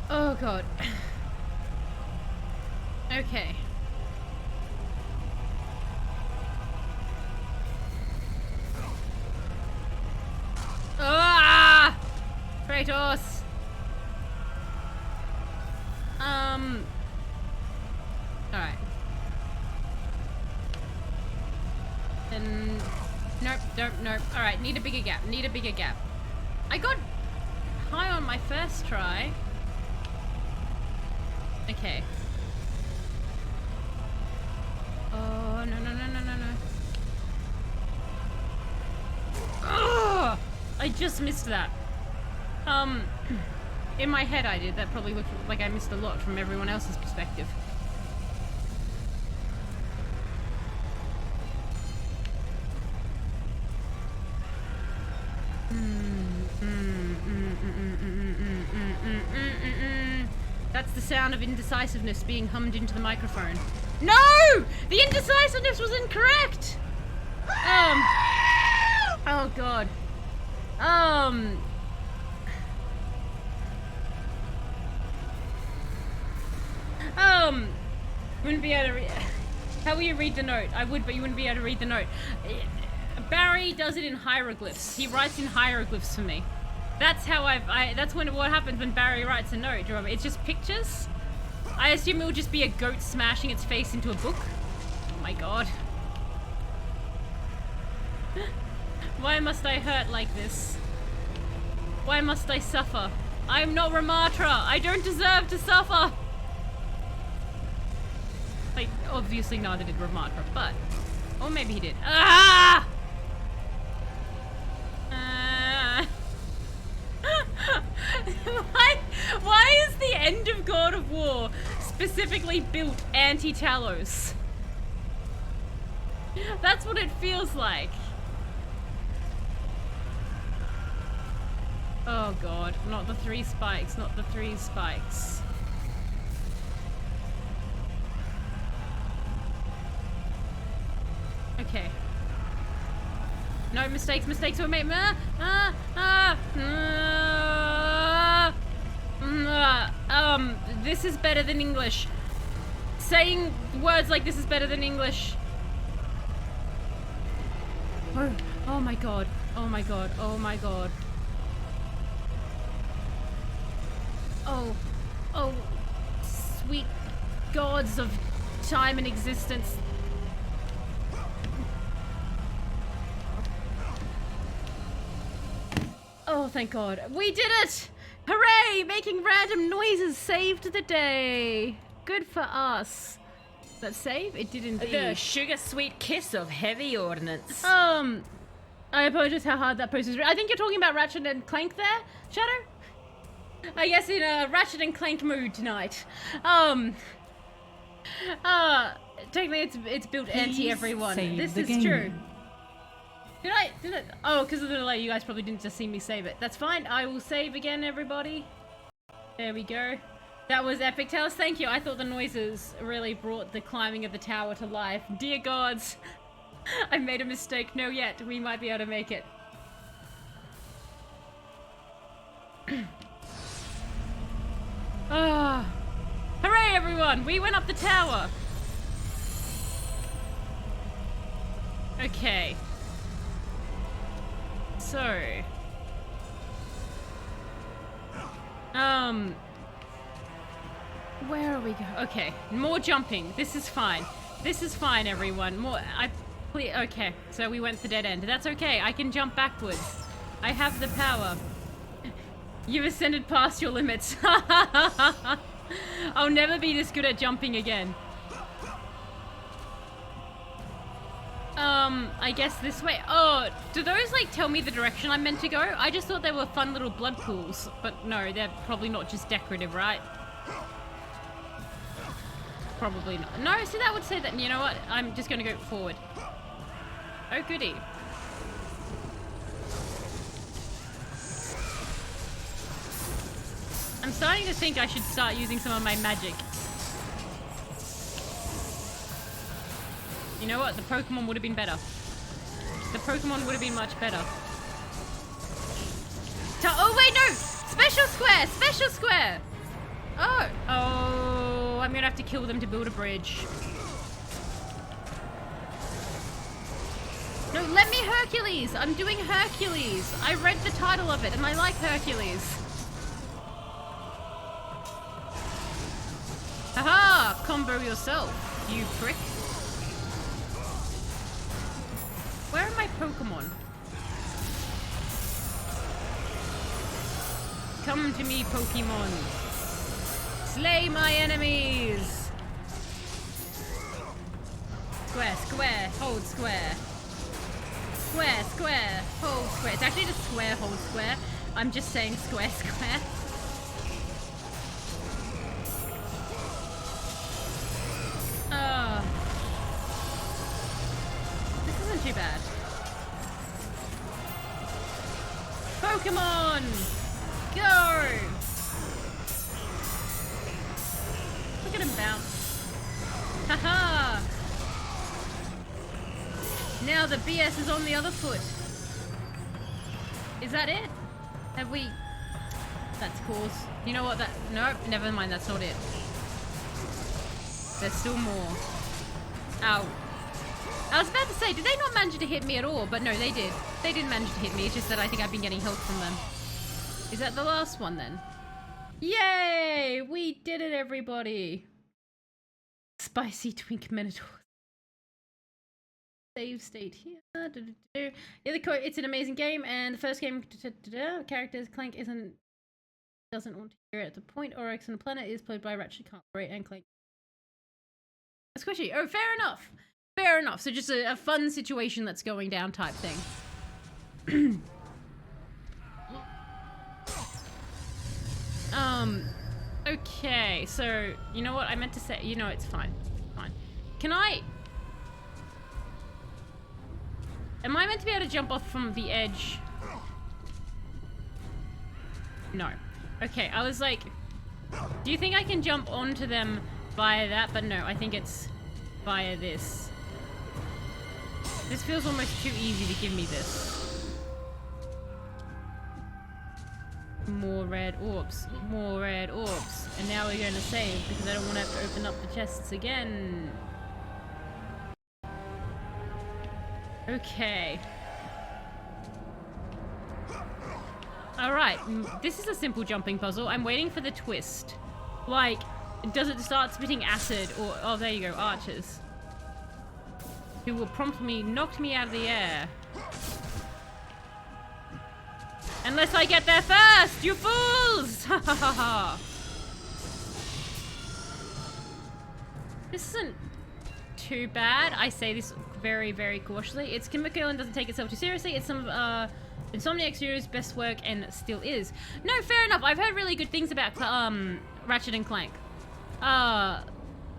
[SPEAKER 1] Oh, God. Okay. Ah! Kratos! Alright. And... Nope, nope. Alright, need a bigger gap. Need a bigger gap. I got high on my first try. Okay. Oh, no. Ugh! I just missed that. In my head I did. That probably looked like I missed a lot from everyone else's perspective. That's the sound of indecisiveness being hummed into the microphone. No! The indecisiveness was incorrect! Oh God. Wouldn't be able to how will you read the note? I would, but you wouldn't be able to read the note. Barry does it in hieroglyphs. He writes in hieroglyphs for me. That's how that's what happens when Barry writes a note. Do you remember? It's just pictures. I assume it will just be a goat smashing its face into a book. Oh my God. Why must I hurt like this? Why must I suffer? I'm not Ramatra. I don't deserve to suffer. Like, obviously neither did Ramatra, but... Or maybe he did. Ah! Why is the end of God of War specifically built anti-Talos? That's what it feels like. Oh God, not the 3 spikes, not the 3 spikes. Okay. No mistakes were made. This is better than English. Saying words like this is better than English. Oh my God. Oh my God. Oh my God. Oh, sweet gods of time and existence. Oh, thank God. We did it! Hooray! Making random noises saved the day. Good for us. that save? It did indeed.
[SPEAKER 10] The sugar-sweet kiss of heavy ordnance.
[SPEAKER 1] I apologize how hard that post is. I think you're talking about Ratchet and Clank there, Shadow? I guess in a Ratchet and Clank mood tonight. Technically it's built anti-everyone. This is true. Did I? Oh, because of the delay, you guys probably didn't just see me save it. That's fine. I will save again, everybody. There we go. That was epic, Tails. Thank you. I thought the noises really brought the climbing of the tower to life. Dear gods, I made a mistake. No, yet we might be able to make it. Ah, hooray, everyone! We went up the tower. Okay. So, where are we going? Okay, more jumping. This is fine. This is fine, everyone. Okay, so we went the dead end. That's okay. I can jump backwards. I have the power. You've ascended past your limits. I'll never be this good at jumping again. I guess this way. Oh, do those like tell me the direction I'm meant to go? I just thought they were fun little blood pools, but no, they're probably not just decorative, right? Probably not. No, see, that would say that. You know what? I'm just gonna go forward. Oh, goody. I'm starting to think I should start using some of my magic. You know what? The Pokemon would have been better. The Pokemon would have been much better. Oh, wait, no! Special square! Special square! Oh. Oh, I'm gonna have to kill them to build a bridge. No, let me Hercules! I'm doing Hercules! I read the title of it and I like Hercules. Haha! Combo yourself, you prick. Where are my Pokemon? Come to me, Pokemon. Slay my enemies! Square, square, hold square. Square, square, hold square. It's actually just square, hold square. I'm just saying square, square. This isn't too bad. Pokemon! Go! Look at him bounce. Haha! Now the BS is on the other foot. Is that it? Have we... That's cool. You know what? Nope, never mind, that's not it. There's still more. Ow. I was about to say, did they not manage to hit me at all? But no, they did. They didn't manage to hit me. It's just that I think I've been getting health from them. Is that the last one then? Yay! We did it, everybody. Spicy Twink Minotaur. Save state here. Yeah, it's an amazing game, and the first game characters Clank doesn't want to hear it. The point Oryx on the planet is played by Ratchet, can't operate, and Clank. Squishy. Oh, fair enough. Fair enough. So just a fun situation that's going down type thing. Okay. So, you know what I meant to say? You know, it's fine. Fine. Can I... Am I meant to be able to jump off from the edge? No. Okay, I was like... Do you think I can jump onto them via that? But no, I think it's via this. This feels almost too easy to give me this. More red orbs. More red orbs. And now we're going to save because I don't want to have to open up the chests again. Okay. Alright, this is a simple jumping puzzle. I'm waiting for the twist. Like, does it start spitting acid or... Oh, there you go, archers. Who will promptly knock me out of the air. Unless I get there first, you fools! Ha ha ha ha. This isn't... too bad. I say this very, very cautiously. It's Kimiko and doesn't take itself too seriously. It's some of Insomniac Studios' best work and still is. No, fair enough. I've heard really good things about Ratchet and Clank.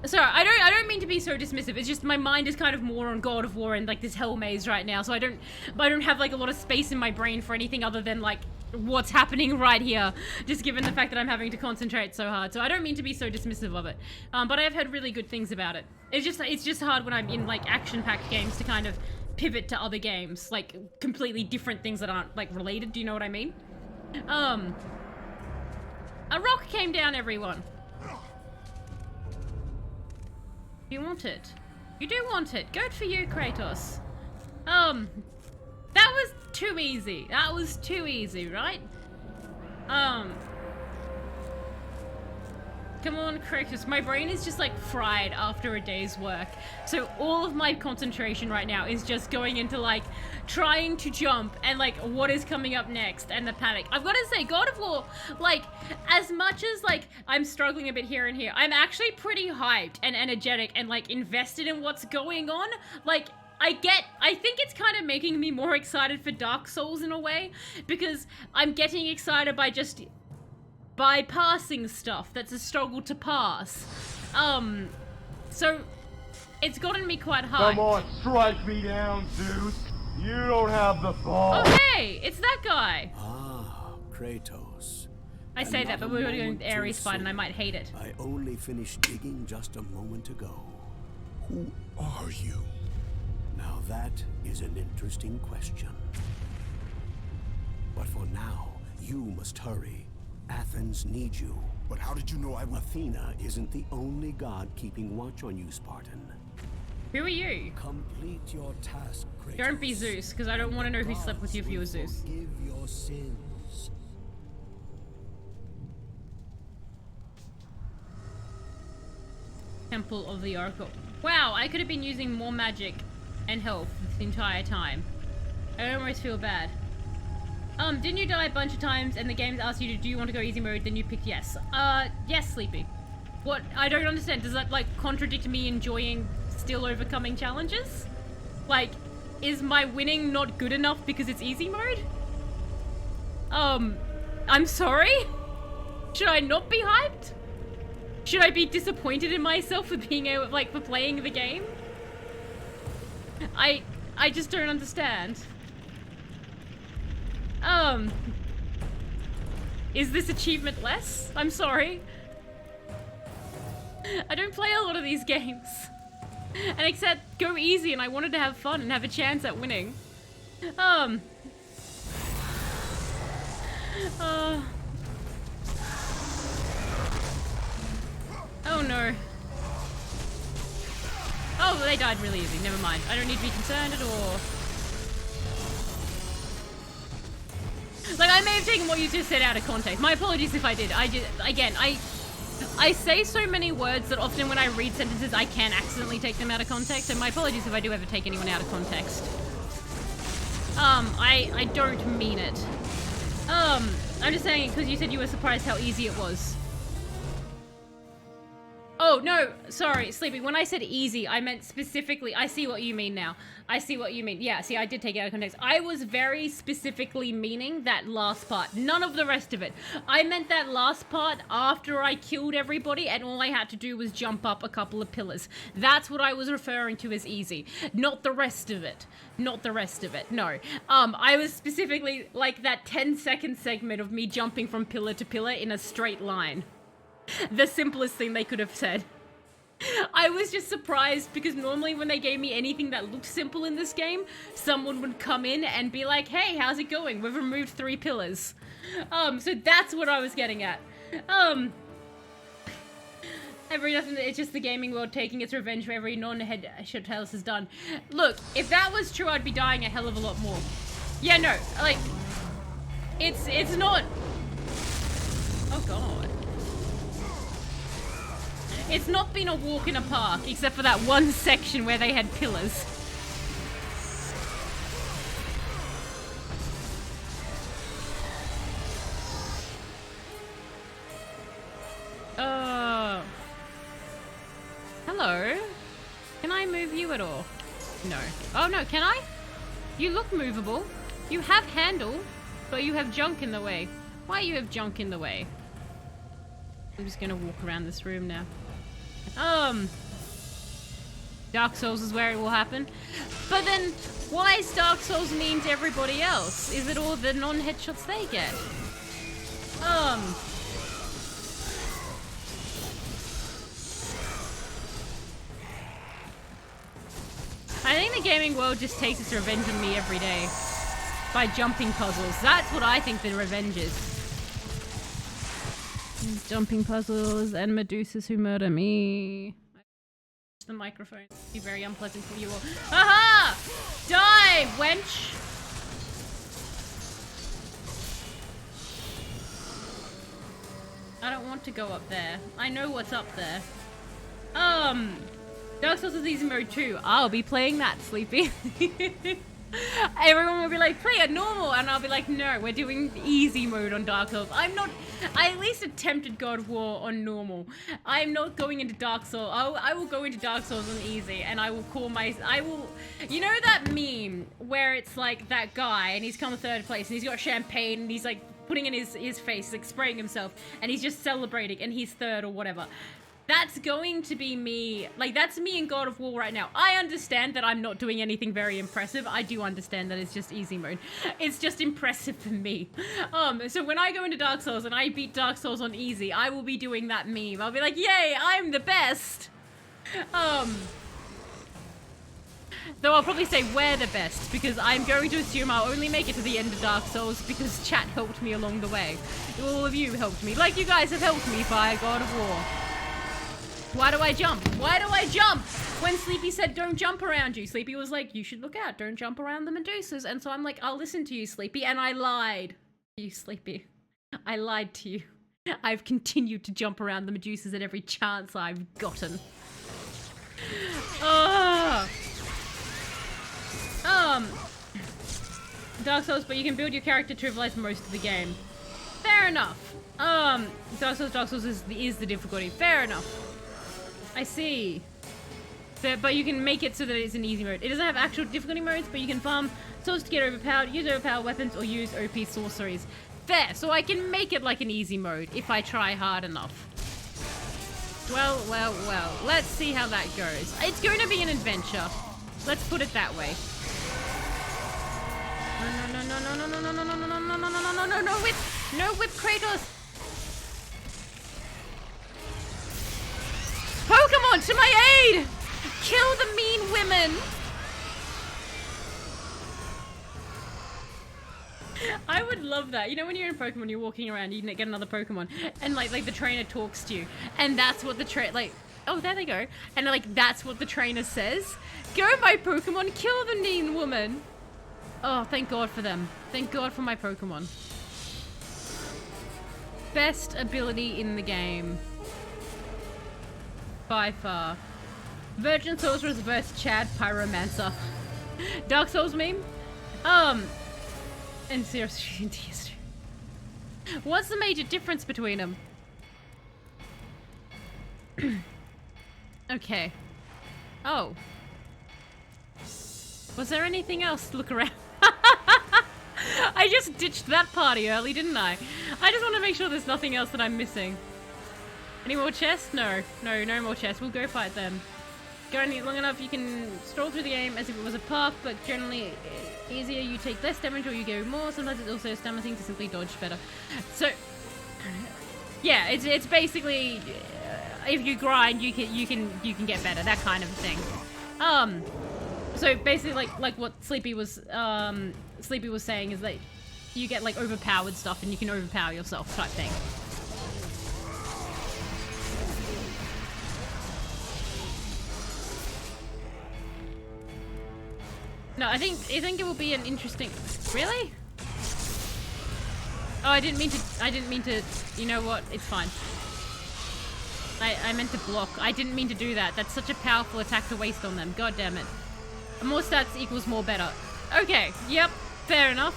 [SPEAKER 1] Sorry, I don't mean to be so dismissive. It's just my mind is kind of more on God of War and like this hell maze right now, so I don't have like a lot of space in my brain for anything other than like what's happening right here, just given the fact that I'm having to concentrate so hard. So I don't mean to be so dismissive of it, but I have heard really good things about it. It's just hard when I'm in like action-packed games to kind of pivot to other games, like completely different things that aren't like related. Do you know what I mean? A rock came down, everyone. You want it. You do want it. Good for you, Kratos. That was too easy. That was too easy, right? Come on, Kratos. My brain is just like fried after a day's work. So all of my concentration right now is just going into like trying to jump and like what is coming up next and the panic. I've got to say, God of War, like as much as like I'm struggling a bit here and here, I'm actually pretty hyped and energetic and like invested in what's going on. Like I think it's kind of making me more excited for Dark Souls in a way, because I'm getting excited by just bypassing stuff that's a struggle to pass. So it's gotten me quite hyped.
[SPEAKER 8] Come on, strike me down, Zeus. You don't have the ball.
[SPEAKER 1] Oh hey, it's that guy.
[SPEAKER 13] Ah, Kratos.
[SPEAKER 1] I say that, but we're going to Ares fight and I might hate it.
[SPEAKER 13] I only finished digging just a moment ago.
[SPEAKER 5] Who are you?
[SPEAKER 13] Now that is an interesting question. But for now, you must hurry. Athens needs you.
[SPEAKER 5] But how did you know I would?
[SPEAKER 13] Athena isn't the only god keeping watch on you, Spartan.
[SPEAKER 1] Who are you?
[SPEAKER 13] Complete your task, Kratos.
[SPEAKER 1] Don't be Zeus, because I don't want to know who slept with you if you were Zeus.
[SPEAKER 13] Forgive your sins.
[SPEAKER 1] Temple of the Oracle. Wow, I could have been using more magic and health the entire time. I almost feel bad. Didn't you die a bunch of times and the game asked you to do you want to go easy mode, then you picked yes? Yes, Sleepy. What? I don't understand. Does that, like, contradict me enjoying still overcoming challenges? Like, is my winning not good enough because it's easy mode? I'm sorry? Should I not be hyped? Should I be disappointed in myself for being able, like, for playing the game? I just don't understand. Is this achievement less? I'm sorry. I don't play a lot of these games. And except go easy and I wanted to have fun and have a chance at winning. Oh no. Oh, they died really easy. Never mind. I don't need to be concerned at all. Like, I may have taken what you just said out of context. My apologies if I did. I say so many words that often when I read sentences, I can accidentally take them out of context. So my apologies if I do ever take anyone out of context. I don't mean it. I'm just saying it because you said you were surprised how easy it was. Oh, no, sorry, Sleepy. When I said easy, I meant specifically, I see what you mean now. I see what you mean. Yeah, see, I did take it out of context. I was very specifically meaning that last part. None of the rest of it. I meant that last part after I killed everybody and all I had to do was jump up a couple of pillars. That's what I was referring to as easy. Not the rest of it. Not the rest of it, no. I was specifically like that 10-second segment of me jumping from pillar to pillar in a straight line. The simplest thing they could have said. I was just surprised because normally when they gave me anything that looked simple in this game, someone would come in and be like, hey, how's it going? We've removed 3 pillars. So that's what I was getting at. It's just the gaming world taking its revenge for every non-headshot Tails has done. Look, if that was true, I'd be dying a hell of a lot more. Yeah, no, like, it's not... Oh, God. It's not been a walk in a park, except for that one section where they had pillars. Hello? Can I move you at all? No. Oh no, can I? You look movable. You have handle, but you have junk in the way. Why you have junk in the way? I'm just gonna walk around this room now. Dark Souls is where it will happen. But then, why is Dark Souls mean to everybody else? Is it all the non-headshots they get? I think the gaming world just takes its revenge on me every day. By jumping puzzles. That's what I think the revenge is. Jumping puzzles and Medusas who murder me. The microphone. It'd be very unpleasant for you all. Aha! Die, wench! I don't want to go up there. I know what's up there. Dark Souls is easy mode too. I'll be playing that, Sleepy. Everyone will be like, play it normal, and I'll be like, no, we're doing easy mode on Dark Souls. I at least attempted God of War on normal. I'm not going into Dark Souls. I will go into Dark Souls on easy, and I will you know that meme where it's like that guy, and he's come third place, and he's got champagne, and he's like putting in his face, like spraying himself, and he's just celebrating, and he's third or whatever. That's going to be me. Like, that's me in God of War right now. I understand that I'm not doing anything very impressive. I do understand that it's just easy mode. It's just impressive for me. So when I go into Dark Souls and I beat Dark Souls on easy, I will be doing that meme. I'll be like, yay, I'm the best. Though I'll probably say we're the best, because I'm going to assume I'll only make it to the end of Dark Souls because chat helped me along the way. All of you helped me. Like you guys have helped me via God of War. Why do I jump? Why do I jump? When Sleepy said don't jump around you, Sleepy was like, you should look out, don't jump around the Medusas. And so I'm like, I'll listen to you, Sleepy. And I lied. You, Sleepy. I lied to you. I've continued to jump around the Medusas at every chance I've gotten. Dark Souls, but you can build your character to rivalize most of the game. Fair enough. Dark Souls is the difficulty. Fair enough. I see. So, but you can make it so that it's an easy mode. It doesn't have actual difficulty modes, but you can farm souls to get overpowered, use overpowered weapons, or use OP sorceries. Fair. So I can make it like an easy mode if I try hard enough. Well. Let's see how that goes. It's going to be an adventure. Let's put it that way. No whip, Kratos! Pokemon, to my aid! Kill the mean women! I would love that. You know when you're in Pokemon, you're walking around, you get another Pokemon, and like the trainer talks to you, and that's what the oh, there they go. And like, that's what the trainer says. Go, my Pokemon, kill the mean woman! Oh, thank God for them. Thank God for my Pokemon. Best ability in the game. By far. Virgin Sorceress vs. Chad Pyromancer. Dark Souls meme? And seriously, what's the major difference between them? Okay. Oh. Was there anything else to look around? I just ditched that party early, didn't I? I just want to make sure there's nothing else that I'm missing. Any more chests? No more chests. We'll go fight them. Going long enough, you can stroll through the game as if it was a park, but generally easier. You take less damage or you go more. Sometimes it's also a stamina thing to simply dodge better. So, yeah, it's basically if you grind, you can get better. That kind of thing. So basically, like what Sleepy was saying is that you get like overpowered stuff and you can overpower yourself type thing. No, I think it will be an interesting. Really? Oh, I didn't mean to. You know what? It's fine. I meant to block. I didn't mean to do that. That's such a powerful attack to waste on them. God damn it. More stats equals more better. Okay. Yep. Fair enough.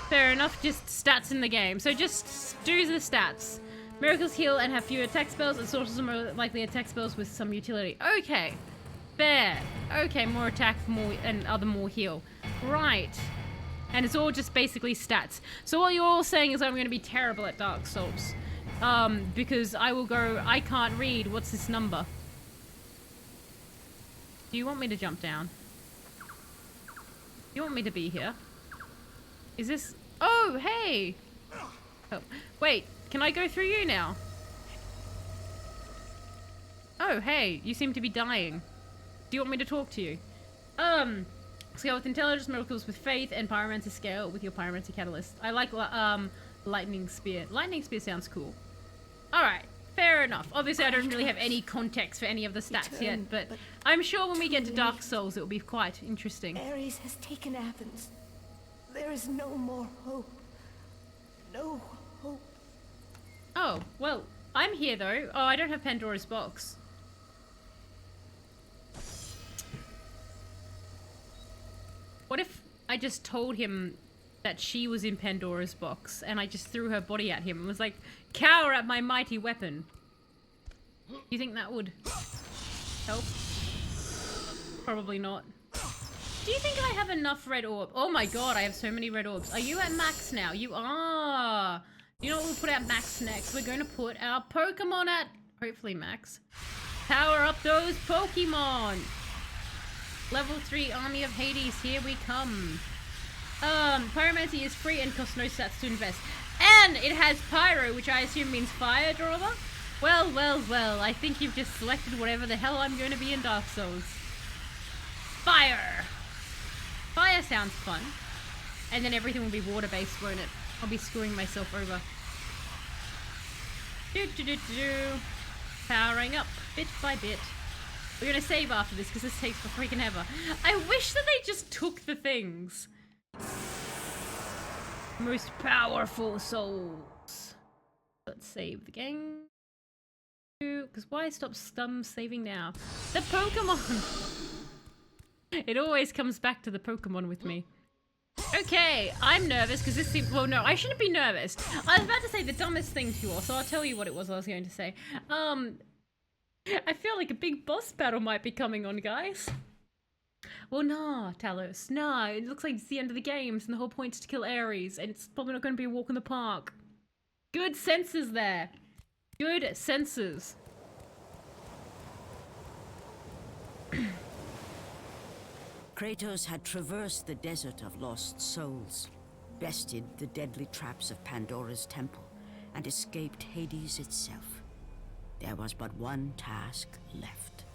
[SPEAKER 1] Fair enough. Just stats in the game. So just do the stats. Miracles heal and have fewer attack spells, and sorcerers are more likely attack spells with some utility. Okay. Fair. Okay, more attack, more and other more heal. Right. And it's all just basically stats. So what you're all saying is I'm going to be terrible at Dark Souls. Because I can't read. What's this number? Do you want me to jump down? You want me to be here? Is this... Oh, hey! Oh, wait, can I go through you now? Oh, hey, you seem to be dying. Do you want me to talk to you? Scale with intelligence, miracles with faith, and pyromancy scale with your pyromancy catalyst. I like, lightning spear. Lightning spear sounds cool. Alright, fair enough. Obviously, I don't really have any context for any of the stats yet, but I'm sure when we get to Dark Souls, it will be quite interesting.
[SPEAKER 6] Ares has taken Athens. There is no more hope. No hope.
[SPEAKER 1] Oh, well, I'm here though. Oh, I don't have Pandora's box. What if I just told him that she was in Pandora's box and I just threw her body at him and was like, cower at my mighty weapon? Do you think that would help? Probably not. Do you think I have enough red orb? Oh my god, I have so many red orbs. Are you at max now? You are. You know what we'll put at max next? We're going to put our Pokemon at, hopefully max. Power up those Pokemon. Level 3 Army of Hades, here we come. Pyromancy is free and costs no stats to invest. And it has Pyro, which I assume means fire drawer. Well, well, well, I think you've just selected whatever the hell I'm going to be in Dark Souls. Fire! Fire sounds fun. And then everything will be water-based, won't it? I'll be screwing myself over. Powering up, bit by bit. We're gonna save after this, because this takes for freaking ever. I wish that they just took the things. Most powerful souls. Let's save the game. Because why stop saving now? The Pokemon! It always comes back to the Pokemon with me. Okay, I'm nervous because this seems... Well, no, I shouldn't be nervous. I was about to say the dumbest thing to you all, so I'll tell you what it was I was going to say. I feel like a big boss battle might be coming on, guys. Well, nah, Talos. Nah, it looks like it's the end of the games and the whole point is to kill Ares, and it's probably not going to be a walk in the park. Good senses there. Good senses.
[SPEAKER 3] Kratos had traversed the desert of lost souls, bested the deadly traps of Pandora's temple, and escaped Hades itself. There was but one task left.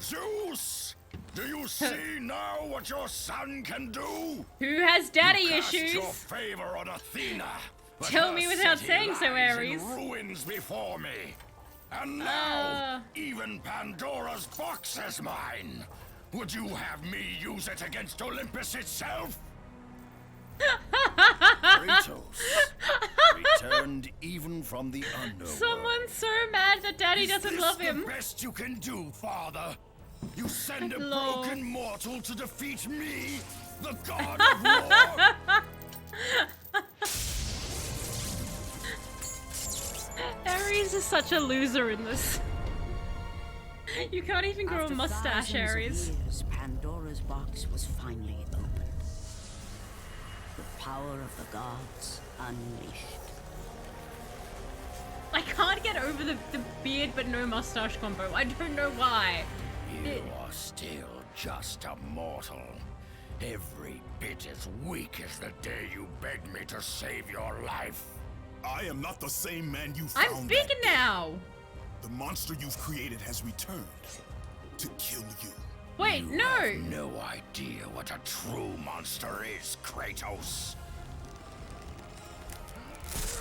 [SPEAKER 4] Zeus! Do you see now what your son can do?
[SPEAKER 1] Who has daddy
[SPEAKER 4] you cast
[SPEAKER 1] issues?
[SPEAKER 4] Your favor on Athena.
[SPEAKER 1] Tell me without saying so, Ares.
[SPEAKER 4] Ruins before me. And now, even Pandora's box is mine. Would you have me use it against Olympus itself? Kratos returned even from the underworld.
[SPEAKER 1] Someone's so mad that Daddy doesn't love him.
[SPEAKER 4] Is this the best you can do, Father? You send a broken mortal to defeat me, the god of war?
[SPEAKER 1] Ares is such a loser in this. You can't even grow a mustache, Ares.
[SPEAKER 3] Years, Pandora's box was finally open. The power of the gods unleashed.
[SPEAKER 1] I can't get over the beard but no mustache combo. I don't know why.
[SPEAKER 4] You are still just a mortal. Every bit as weak as the day you begged me to save your life.
[SPEAKER 5] I am not the same man you found.
[SPEAKER 1] I'm speaking now.
[SPEAKER 5] The monster you've created has returned to kill you.
[SPEAKER 1] Wait,
[SPEAKER 4] you
[SPEAKER 1] no.
[SPEAKER 4] have no idea what a true monster is, Kratos.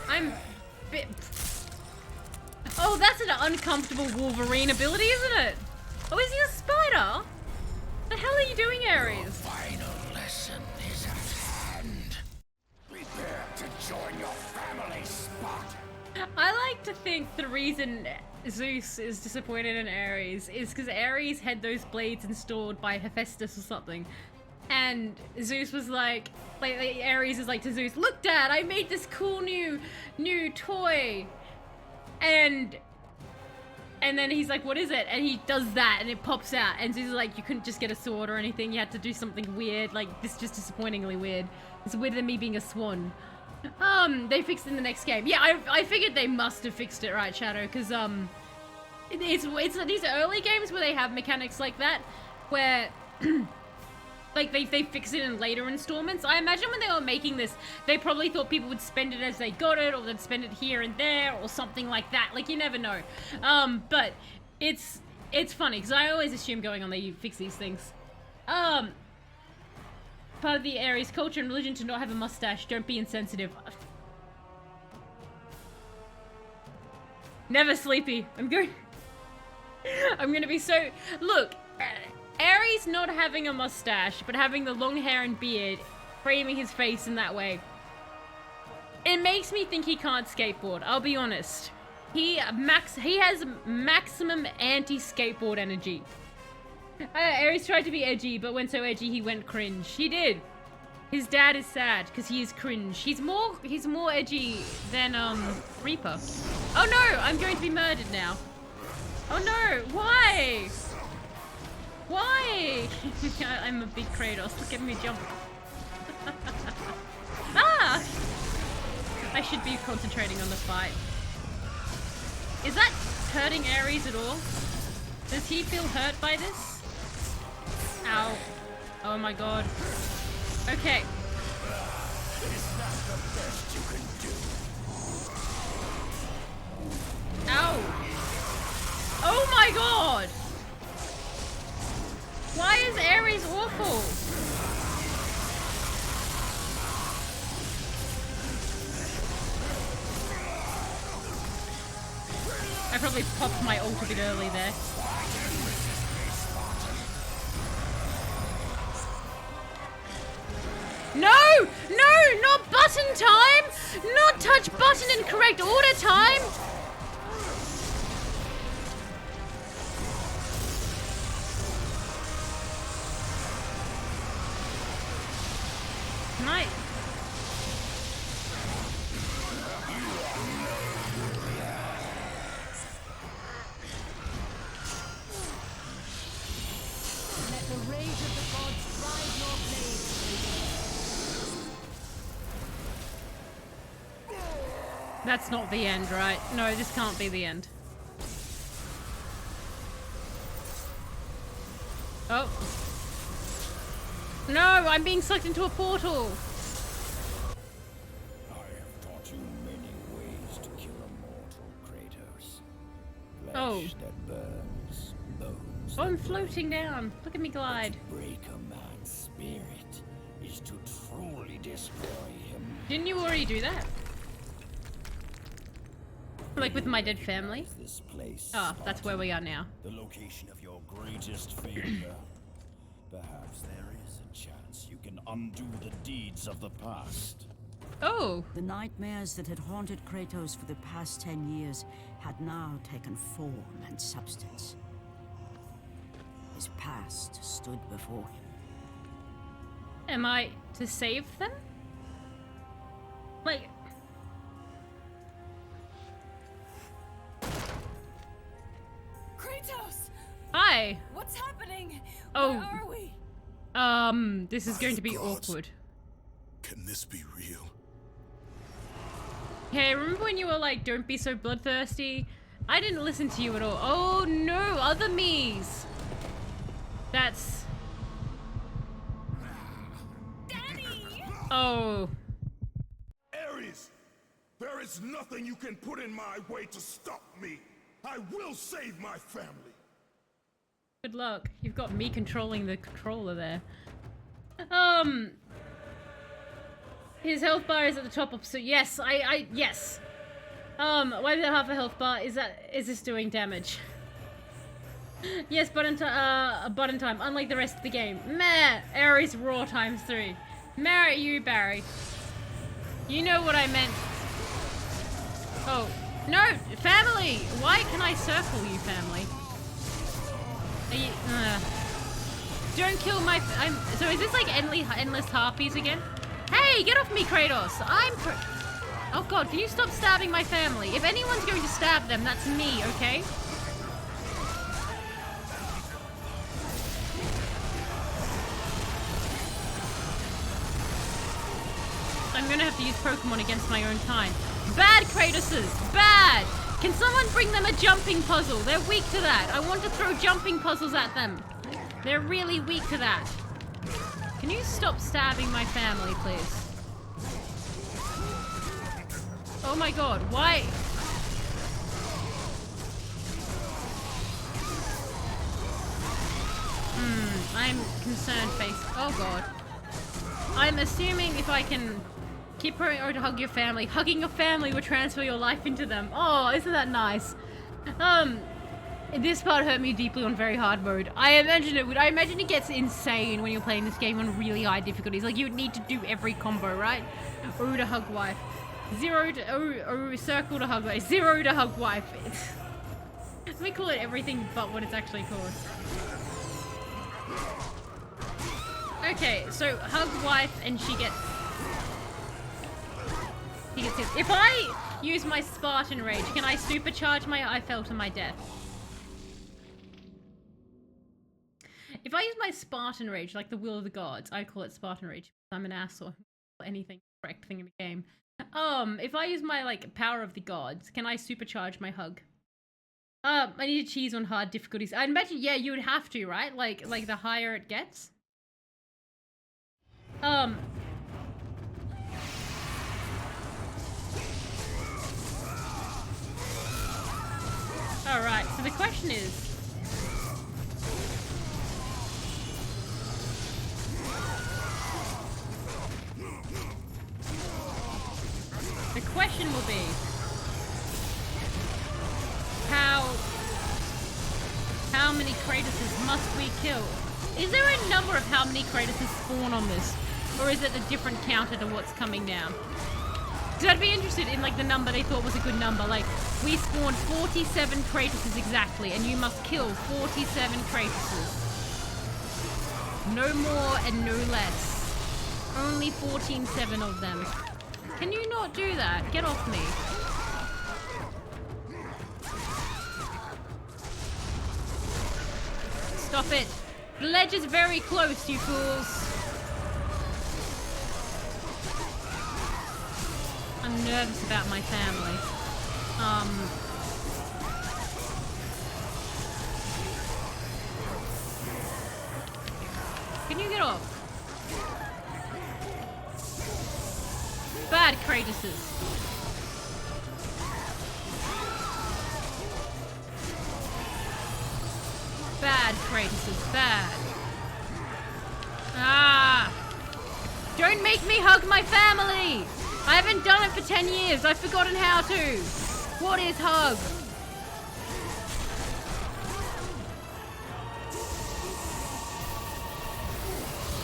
[SPEAKER 1] I'm bit. Oh, that's an uncomfortable Wolverine ability, isn't it? Oh, is he a spider? The hell are you doing, Ares?
[SPEAKER 4] Your final lesson is at hand. Prepare to join your family, Spot.
[SPEAKER 1] I like to think the reason Zeus is disappointed in Ares is because Ares had those blades installed by Hephaestus or something. And Zeus was like Ares is like to Zeus, look Dad, I made this cool new toy. And And then he's like, what is it? And he does that and it pops out. And he's like, you couldn't just get a sword or anything. You had to do something weird. Like, this is just disappointingly weird. It's weirder than me being a swan. They fixed it in the next game. Yeah, I figured they must have fixed it, right, Shadow? Because, it's these early games where they have mechanics like that, where, like, they fix it in later installments. I imagine when they were making this, they probably thought people would spend it as they got it, or they'd spend it here and there, or something like that. Like, you never know. But it's funny, because I always assume going on there you fix these things. Part of the Aries culture and religion to not have a mustache. Don't be insensitive. Never sleepy. I'm going to be so... Look, Aries not having a mustache, but having the long hair and beard, framing his face in that way. It makes me think he can't skateboard, I'll be honest. He has maximum anti-skateboard energy. Aries tried to be edgy, but went so edgy he went cringe. He did. His dad is sad because he is cringe. He's more edgy than Reaper. Oh no, I'm going to be murdered now. Oh no, why? Why? I'm a big Kratos. Look at me jump. Ah! I should be concentrating on the fight. Is that hurting Aries at all? Does he feel hurt by this? Ow. Oh my god. Okay. Ow. Oh my god! Why is Ares awful? I probably popped my ult a bit early there. No! No! Not button time! Not touch button in correct order time! Can I...
[SPEAKER 2] Let the rage of the gods drive your blades.
[SPEAKER 1] That's not the end, right? No, this can't be the end. Oh. No, I'm being sucked into a portal.
[SPEAKER 4] I have taught you many ways to kill a mortal, Kratos. Flesh that burns, bones.
[SPEAKER 1] Oh, I'm floating down. Look at me glide.
[SPEAKER 4] To break a man's spirit is to truly destroy him.
[SPEAKER 1] Didn't you already do that? Like with my dead family?
[SPEAKER 4] This place
[SPEAKER 1] oh, that's where we are now.
[SPEAKER 4] The location of your greatest failure. Perhaps there is a chance you can undo the deeds of the past.
[SPEAKER 1] Oh!
[SPEAKER 3] The nightmares that had haunted Kratos for the past 10 years had now taken form and substance. His past stood before him.
[SPEAKER 1] Am I to save them? Like...
[SPEAKER 14] Kratos!
[SPEAKER 1] Hi!
[SPEAKER 14] What's happening?
[SPEAKER 1] Oh.
[SPEAKER 14] Where are we?
[SPEAKER 1] This is going to be awkward.
[SPEAKER 5] Can this be real?
[SPEAKER 1] Hey, remember when you were like, don't be so bloodthirsty? I didn't listen to you at all. Oh no, other me's! That's...
[SPEAKER 14] Daddy!
[SPEAKER 1] Oh.
[SPEAKER 5] Ares! There is nothing you can put in my way to stop me! I will save my family!
[SPEAKER 1] Good luck. You've got me controlling the controller there. His health bar is at the top of, so yes, yes. Why is it half a health bar? Is this doing damage? Yes, button time, unlike the rest of the game. Meh, Ares raw times 3. Meh at you, Barry. You know what I meant. Oh, no, family! Why can I circle you, family? Are you, don't kill my... so is this like endless harpies again? Hey, get off me, Kratos! Oh god, can you stop stabbing my family? If anyone's going to stab them, that's me, okay? I'm gonna have to use Pokemon against my own kind. Bad Kratoses! Bad! Can someone bring them a jumping puzzle? They're weak to that. I want to throw jumping puzzles at them. They're really weak to that. Can you stop stabbing my family, please? Oh my god, why? I'm concerned face. Oh god. I'm assuming if I can keep praying or to hug your family. Hugging your family will transfer your life into them. Oh, isn't that nice? This part hurt me deeply on very hard mode. I imagine it would. I imagine it gets insane when you're playing this game on really high difficulties. Like, you would need to do every combo, right? Ooh to hug wife. Zero to circle to hug wife. Zero to hug wife. Let me call it everything but what it's actually called. Okay, so hug wife and he gets hit. If I use my Spartan Rage, can I supercharge my I fell to my death? If I use my Spartan Rage, like the will of the gods, I call it Spartan Rage. I'm an asshole. Anything correct thing in the game. If I use my like power of the gods, can I supercharge my hug? I need to cheese on hard difficulties. I'd imagine, yeah, you would have to, right? Like the higher it gets. Alright, so the question is... The question will be... How many Kratoses must we kill? Is there a number of how many Kratoses spawn on this? Or is it a different counter to what's coming down? Because I'd be interested in like the number they thought was a good number. Like, we spawned 47 Kratoses exactly, and you must kill 47 Kratoses. No more and no less. Only 14-7 of them. Can you not do that? Get off me. Stop it. The ledge is very close, you fools. I'm nervous about my family. Can you get off? Bad Kratoses. Bad Kratoses, bad. Ah! Don't make me hug my family! I haven't done it for 10 years. I've forgotten how to. What is hug?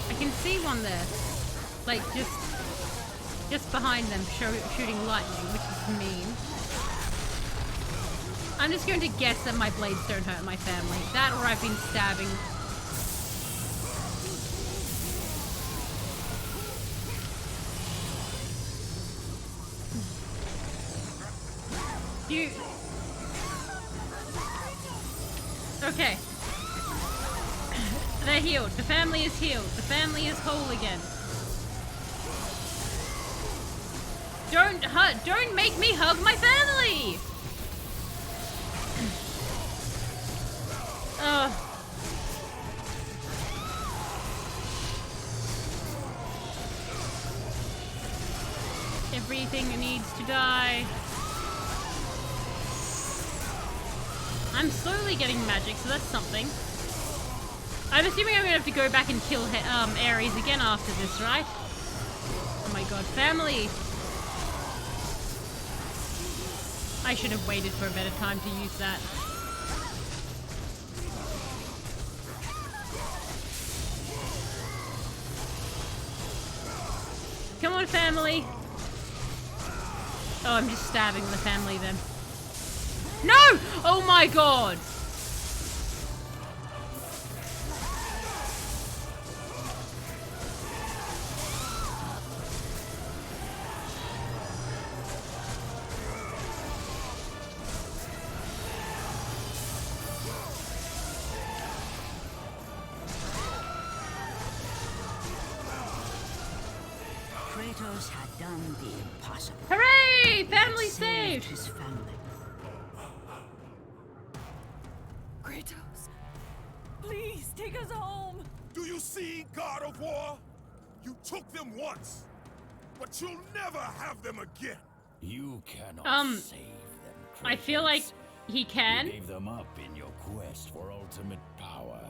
[SPEAKER 1] I can see one there. Like, just behind them, shooting lightning, which is mean. I'm just going to guess that my blades don't hurt my family. That or I've been stabbing. Okay. They're healed. The family is healed. The family is whole again. Don't make me hug my family! Everything needs to die. I'm slowly getting magic, so that's something. I'm assuming I'm gonna have to go back and kill Ares again after this, right? Oh my god, family! I should have waited for a better time to use that. Come on, family! Oh, I'm just stabbing the family then. No! Oh my god!
[SPEAKER 3] Kratos had done the impossible.
[SPEAKER 1] Hooray! Family
[SPEAKER 3] He had
[SPEAKER 1] saved!
[SPEAKER 3] his family.
[SPEAKER 14] Kratos, please take us home.
[SPEAKER 5] Do you see, God of War? You took them once, but you'll never have them again.
[SPEAKER 4] You cannot save them, Kratos.
[SPEAKER 1] I feel like he can.
[SPEAKER 4] You gave them up in your quest for ultimate power.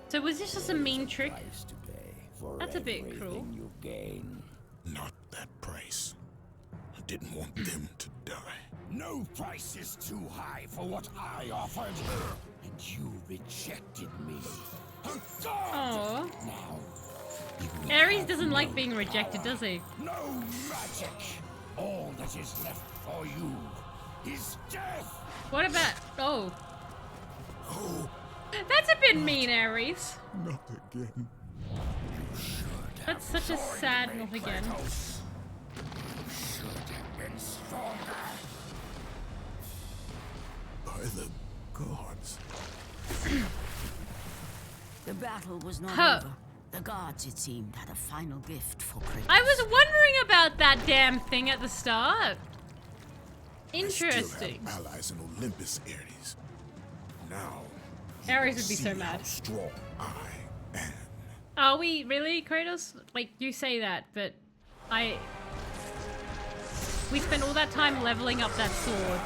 [SPEAKER 1] So was this just a mean trick?
[SPEAKER 4] Price to pay for
[SPEAKER 1] That's a bit cruel.
[SPEAKER 4] everything you gain.
[SPEAKER 5] Not that price. I didn't want them to die.
[SPEAKER 4] No price is too high for what I offered, and you rejected me.
[SPEAKER 1] Aww.
[SPEAKER 4] Now,
[SPEAKER 1] Ares doesn't like being rejected, does he?
[SPEAKER 4] no magic. All that is left for you is death.
[SPEAKER 1] What about... Oh.
[SPEAKER 5] Oh,
[SPEAKER 1] That's a bit mean, Ares.
[SPEAKER 5] not again.
[SPEAKER 1] That's such a sad not again.
[SPEAKER 4] Kratos. You should have been stronger.
[SPEAKER 5] By the gods.
[SPEAKER 3] The battle was not
[SPEAKER 1] Huh.
[SPEAKER 3] over. The gods, it seemed, had a final gift for Kratos.
[SPEAKER 1] I was wondering about that damn thing at the start.
[SPEAKER 5] I still
[SPEAKER 1] Interesting.
[SPEAKER 5] have allies in Olympus, Ares. Now,
[SPEAKER 1] Ares would be
[SPEAKER 5] see
[SPEAKER 1] so
[SPEAKER 5] how
[SPEAKER 1] mad.
[SPEAKER 5] strong I am.
[SPEAKER 1] Are we really, Kratos? Like, you say that, but we spent all that time leveling up that sword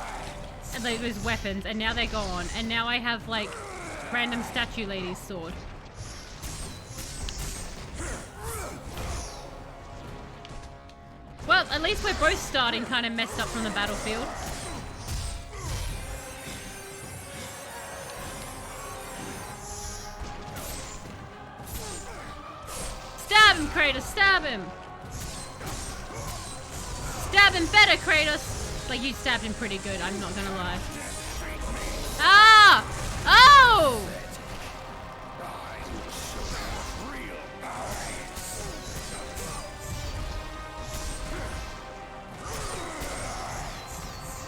[SPEAKER 1] and like, those weapons, and now they're gone, and now I have like random statue lady's sword. Well, at least we're both starting kind of messed up from the battlefield. Stab him, Kratos, stab him! Stab him better, Kratos! Like, you stabbed him pretty good, I'm not gonna lie. Ah! Oh!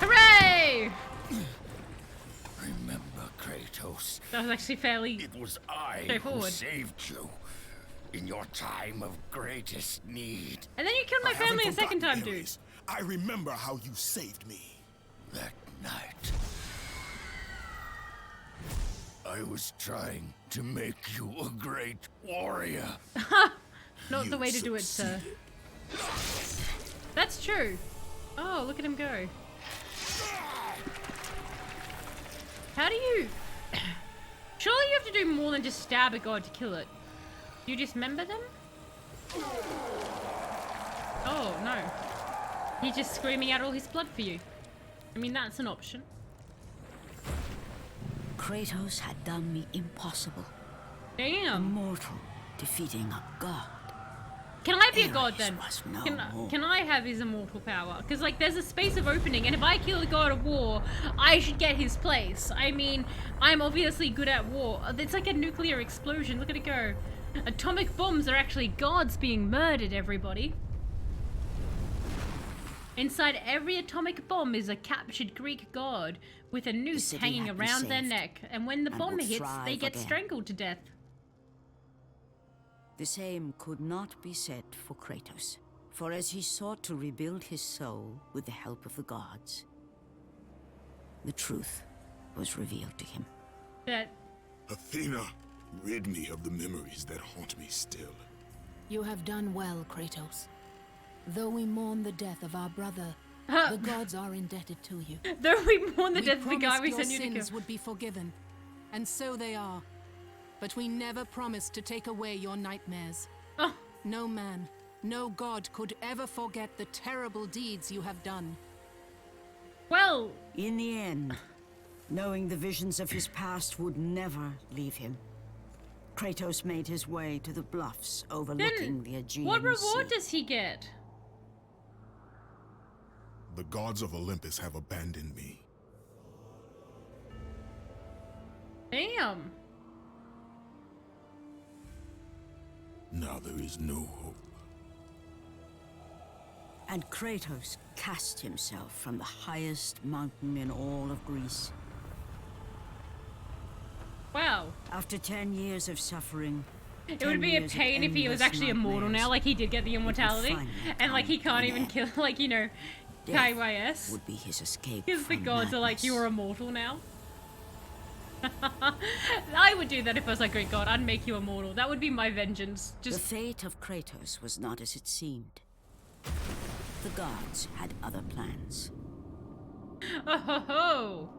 [SPEAKER 1] Hooray!
[SPEAKER 4] Remember, Kratos.
[SPEAKER 1] That was actually fairly
[SPEAKER 4] It was I who
[SPEAKER 1] straightforward.
[SPEAKER 4] saved you in your time of greatest need.
[SPEAKER 1] And then you killed my
[SPEAKER 5] I haven't
[SPEAKER 1] family a second
[SPEAKER 5] forgotten,
[SPEAKER 1] time, dude.
[SPEAKER 5] Ares. I remember how you saved me.
[SPEAKER 4] That night, I was trying to make you a great warrior.
[SPEAKER 1] Not the way to do it, sir. That's true. Oh, look at him go. How do you... Surely you have to do more than just stab a god to kill it. Do you dismember them? Oh, no. He's just screaming out all his blood for you. I mean, that's an option.
[SPEAKER 3] Kratos had done the impossible.
[SPEAKER 1] Damn.
[SPEAKER 3] Immortal, defeating a god.
[SPEAKER 1] Can I be a god
[SPEAKER 3] Ares
[SPEAKER 1] then?
[SPEAKER 3] must know more.
[SPEAKER 1] Can I have his immortal power? Because like there's a space of opening, and if I kill the god of war, I should get his place. I mean, I'm obviously good at war. It's like a nuclear explosion. Look at it go. Atomic bombs are actually gods being murdered, everybody. Inside every atomic bomb is a captured Greek god with a noose
[SPEAKER 3] city
[SPEAKER 1] hanging
[SPEAKER 3] had been
[SPEAKER 1] around their
[SPEAKER 3] saved
[SPEAKER 1] neck, and when the
[SPEAKER 3] and
[SPEAKER 1] bomb
[SPEAKER 3] would
[SPEAKER 1] hits, they
[SPEAKER 3] thrive
[SPEAKER 1] get
[SPEAKER 3] again.
[SPEAKER 1] strangled to death.
[SPEAKER 3] The same could not be said for Kratos, for as he sought to rebuild his soul with the help of the gods, the truth was revealed to him.
[SPEAKER 1] That
[SPEAKER 5] Athena, rid me of the memories that haunt me still.
[SPEAKER 2] You have done well, Kratos. Though we mourn the death of our brother, the gods are indebted to you.
[SPEAKER 1] though we mourn the
[SPEAKER 2] We
[SPEAKER 1] death of the guy we
[SPEAKER 2] promised
[SPEAKER 1] sent
[SPEAKER 2] your
[SPEAKER 1] you to
[SPEAKER 2] sins
[SPEAKER 1] kill.
[SPEAKER 2] would be forgiven, and so they are. But we never promised to take away your nightmares.
[SPEAKER 1] Oh.
[SPEAKER 2] No man, no god could ever forget the terrible deeds you have done.
[SPEAKER 1] Well,
[SPEAKER 3] In the end, knowing the visions of his past would never leave him, Kratos made his way to the bluffs overlooking the Aegean
[SPEAKER 1] what reward
[SPEAKER 3] Sea.
[SPEAKER 1] does he get?
[SPEAKER 5] The gods of Olympus have abandoned me.
[SPEAKER 1] Damn.
[SPEAKER 5] Now there is no hope.
[SPEAKER 3] And Kratos cast himself from the highest mountain in all of Greece.
[SPEAKER 1] Wow.
[SPEAKER 3] After 10 years of suffering,
[SPEAKER 1] It would be a pain if he was actually immortal now, like he did get the immortality, and like he can't even kill, like, you know, KYS.
[SPEAKER 3] Would be his escape.
[SPEAKER 1] Because the gods are like, you are immortal now. I would do that if I was like, great god, I'd make you immortal. That would be my vengeance. Just...
[SPEAKER 3] The fate of Kratos was not as it seemed. The gods had other plans.
[SPEAKER 1] Oh ho ho!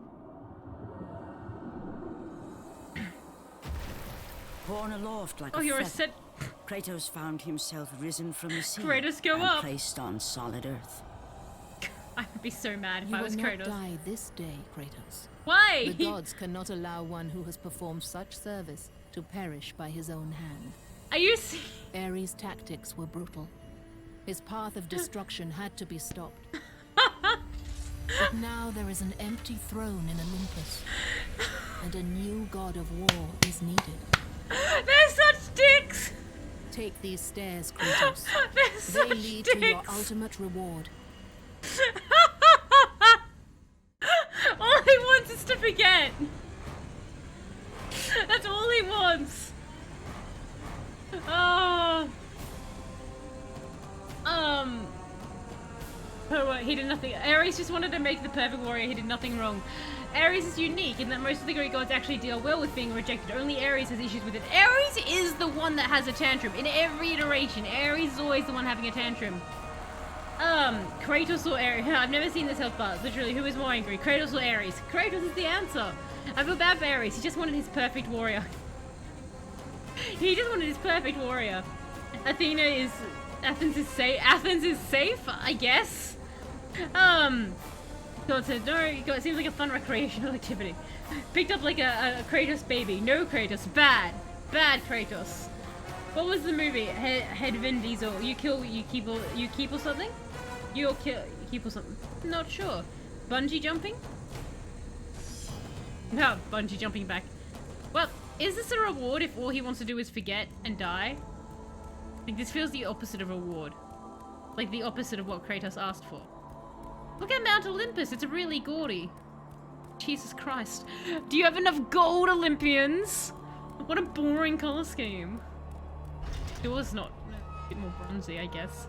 [SPEAKER 3] Born aloft like
[SPEAKER 1] oh,
[SPEAKER 3] a
[SPEAKER 1] you're
[SPEAKER 3] feather,
[SPEAKER 1] a set.
[SPEAKER 3] Kratos found himself risen from the sea
[SPEAKER 1] Kratos, go
[SPEAKER 3] and
[SPEAKER 1] up.
[SPEAKER 3] placed on solid earth.
[SPEAKER 1] I would be so mad if I was
[SPEAKER 2] You
[SPEAKER 1] Kratos.
[SPEAKER 2] will not die this day, Kratos.
[SPEAKER 1] Why?
[SPEAKER 2] The gods cannot allow one who has performed such service to perish by his own hand.
[SPEAKER 1] Are you
[SPEAKER 2] Ares' tactics were brutal. His path of destruction had to be stopped. But now there is an empty throne in Olympus, and a new god of war is needed.
[SPEAKER 1] They're such dicks!
[SPEAKER 2] Take these stairs, Kratos.
[SPEAKER 1] They're
[SPEAKER 2] they lead to your ultimate reward.
[SPEAKER 1] All he wants is to forget. That's all he wants. Oh. Oh, he did nothing. Ares just wanted to make the perfect warrior. He did nothing wrong. Ares is unique in that most of the Greek gods actually deal well with being rejected. Only Ares has issues with it. Ares is the one that has a tantrum. In every iteration, Ares is always the one having a tantrum. Kratos or Ares? I've never seen this health bar. Literally, who is more angry? Kratos or Ares? Kratos is the answer. I feel bad for Ares. He just wanted his perfect warrior. He just wanted his perfect warrior. Athens is safe. Athens is safe, I guess. God said, no, it seems like a fun recreational activity. Picked up like a Kratos baby. No Kratos. Bad. Bad Kratos. What was the movie? Head Vin Diesel. You keep or something? You keep or something. Not sure. Bungee jumping? No, bungee jumping back. Well, is this a reward if all he wants to do is forget and die? Like, this feels the opposite of reward. Like the opposite of what Kratos asked for. Look at Mount Olympus, it's really gaudy. Jesus Christ. Do you have enough gold, Olympians? What a boring color scheme. Yours not a bit more bronzy, I guess.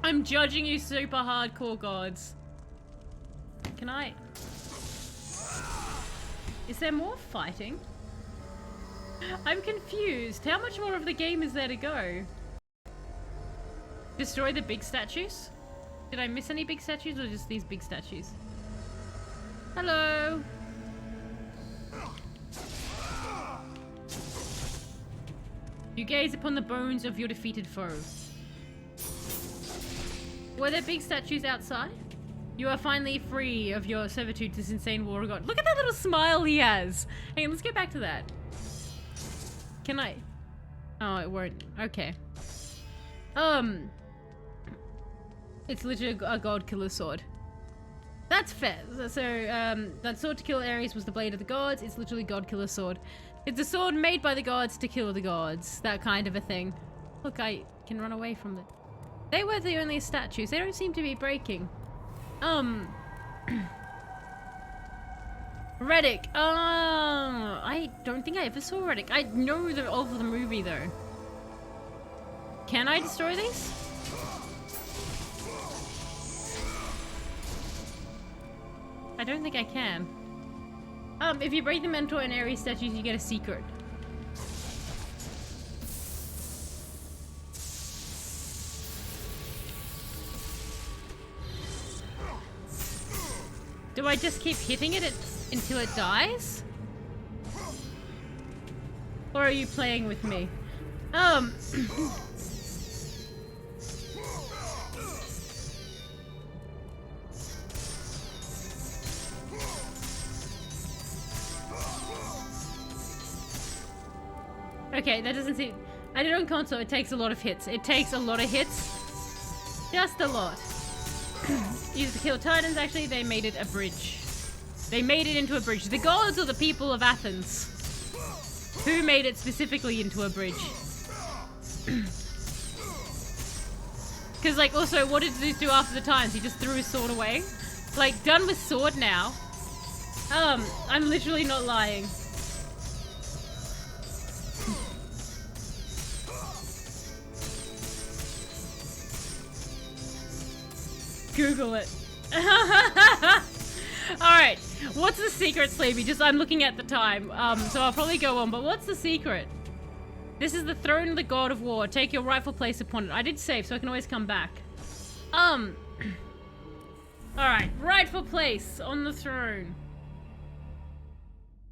[SPEAKER 1] I'm judging you super hardcore gods. Can I? Is there more fighting? I'm confused. How much more of the game is there to go? Destroy the big statues? Did I miss any big statues or just these big statues? Hello! You gaze upon the bones of your defeated foe. Were there big statues outside? You are finally free of your servitude to this insane war god. Look at that little smile he has! Hey, let's get back to that. Can I? Oh, it won't. Okay. It's literally a god killer sword. That's fair. So, that sword to kill Ares was the blade of the gods. It's literally god killer sword. It's a sword made by the gods to kill the gods. That kind of a thing. Look, I can run away from it. They were the only statues. They don't seem to be breaking. Reddick. I don't think I ever saw Reddick. I know of the movie though. Can I destroy these? I don't think I can. If you break the Mentor and Ares statues, you get a secret. Do I just keep hitting it until it dies? Or are you playing with me? Okay, that doesn't seem... I did it on console, it takes a lot of hits. It takes a lot of hits. Just a lot. Used to kill titans, actually, they made it a bridge. They made it into a bridge. The gods or the people of Athens? Who made it specifically into a bridge? Because, like, also, what did Zeus do after the Titans? He just threw his sword away? Like, done with sword now. I'm literally not lying. Google it. Alright, what's the secret, Sleepy? Just, I'm looking at the time, so I'll probably go on, but what's the secret? This is the throne of the god of war. Take your rightful place upon it. I did save, so I can always come back. Alright, rightful place on the throne.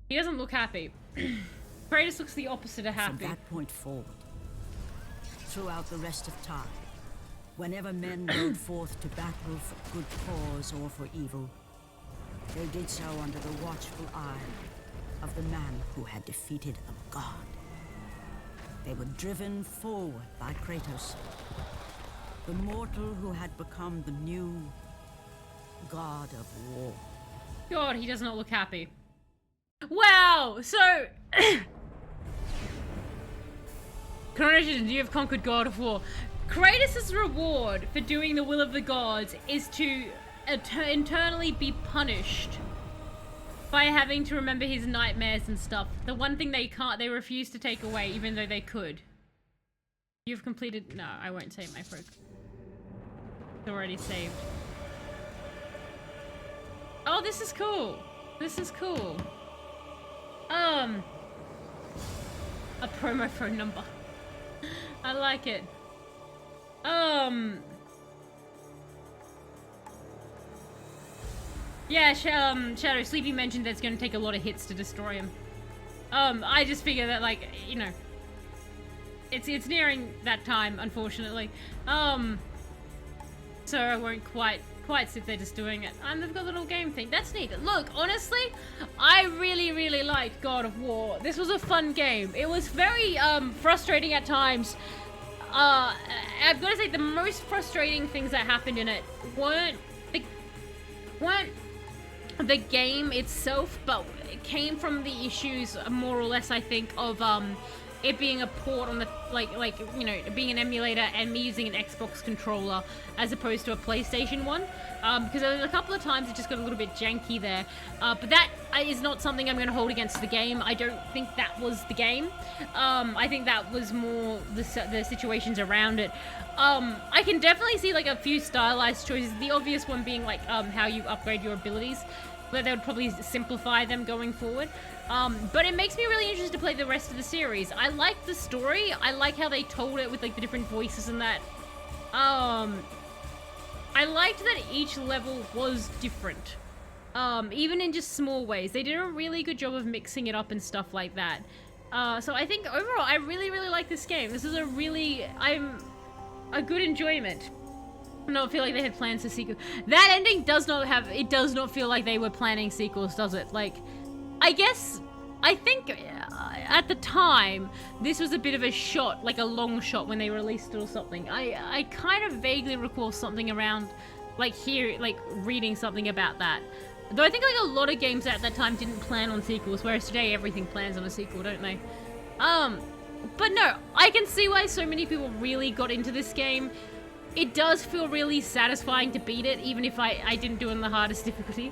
[SPEAKER 1] He doesn't look happy. Kratos looks the opposite of happy.
[SPEAKER 3] From that point forward, throughout the rest of time, whenever men rode forth to battle for good cause or for evil, they did so under the watchful eye of the man who had defeated a god. They were driven forward by Kratos, the mortal who had become the new god of war.
[SPEAKER 1] God, he does not look happy. Wow, so... Congratulations, you have conquered God of War. Kratos' reward for doing the will of the gods is to internally be punished by having to remember his nightmares and stuff. The one thing they refuse to take away, even though they could. You've completed... No, I won't save my fruit. It's already saved. Oh, this is cool. This is cool. A promo phone number. I like it. Yeah, Shadow Sleepy mentioned that it's gonna take a lot of hits to destroy him. I just figure that, like, you know, it's nearing that time, unfortunately. So I won't quite sit there just doing it. And they've got a little game thing. That's neat. Look, honestly, I really liked God of War. This was a fun game. It was very frustrating at times. I've got to say, the most frustrating things that happened in it weren't the game itself, but it came from the issues, more or less, I think, of it being a port on the, like you know, being an emulator and me using an Xbox controller as opposed to a PlayStation one, because there was a couple of times it just got a little bit janky there, but that is not something I'm going to hold against the game. I don't think that was the game. I think that was more the situations around it. I can definitely see, like, a few stylized choices, the obvious one being, like, how you upgrade your abilities, but they would probably simplify them going forward. But it makes me really interested to play the rest of the series. I like the story. I like how they told it with, like, the different voices and that. I liked that each level was different. Even in just small ways. They did a really good job of mixing it up and stuff like that. So I think overall, I really like this game. This is a good enjoyment. I don't feel like they had plans for sequels. That ending does not feel like they were planning sequels, does it? Like, I think at the time, this was a bit of a shot, like a long shot when they released it or something. I kind of vaguely recall something around, like, reading something about that. Though I think, like, a lot of games at that time didn't plan on sequels, whereas today everything plans on a sequel, don't they? But no, I can see why so many people really got into this game. It does feel really satisfying to beat it, even if I didn't do it on the hardest difficulty.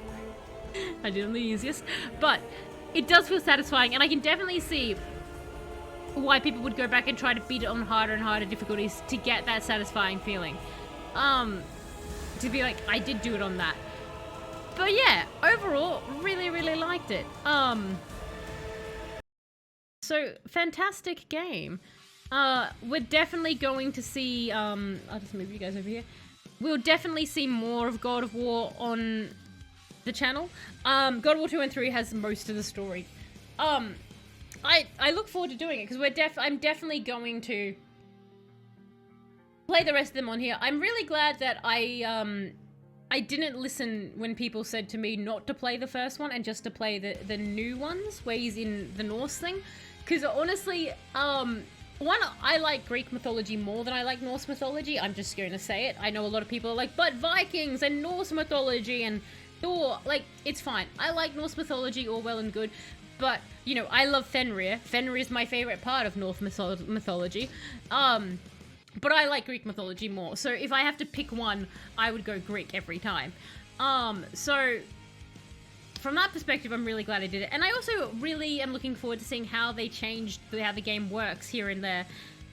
[SPEAKER 1] I did it on the easiest. But it does feel satisfying, and I can definitely see why people would go back and try to beat it on harder and harder difficulties to get that satisfying feeling. To be like, I did do it on that. But yeah, overall, really liked it. So, fantastic game. We're definitely going to see, I'll just move you guys over here. We'll definitely see more of God of War on the channel. God of War 2 and 3 has most of the story. I look forward to doing it, because I'm definitely going to play the rest of them on here. I'm really glad that I didn't listen when people said to me not to play the first one and just to play the new ones, where he's in the Norse thing. Because honestly, one, I like Greek mythology more than I like Norse mythology. I'm just going to say it. I know a lot of people are like, but Vikings and Norse mythology and Thor, like, it's fine. I like Norse mythology, all well and good. But, you know, I love Fenrir. Fenrir is my favorite part of Norse mythology. But I like Greek mythology more. So if I have to pick one, I would go Greek every time. So from that perspective, I'm really glad I did it. And I also really am looking forward to seeing how they changed how the game works here and there.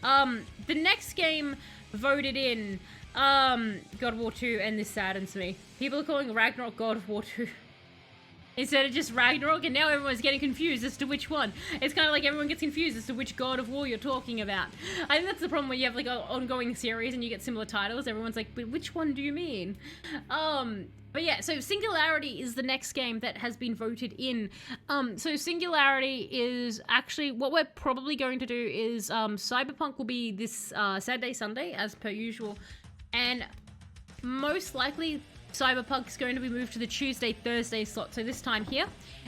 [SPEAKER 1] The next game voted in God of War 2, and this saddens me. People are calling Ragnarok God of War 2 instead of just Ragnarok, and now everyone's getting confused as to which one. It's kind of like everyone gets confused as to which God of War you're talking about. I think that's the problem when you have like an ongoing series and you get similar titles. Everyone's like, but which one do you mean? But yeah, so Singularity is the next game that has been voted in. So Singularity is actually, what we're probably going to do is Cyberpunk will be this Saturday, Sunday, as per usual. And most likely Cyberpunk is going to be moved to the Tuesday, Thursday slot, so this time here.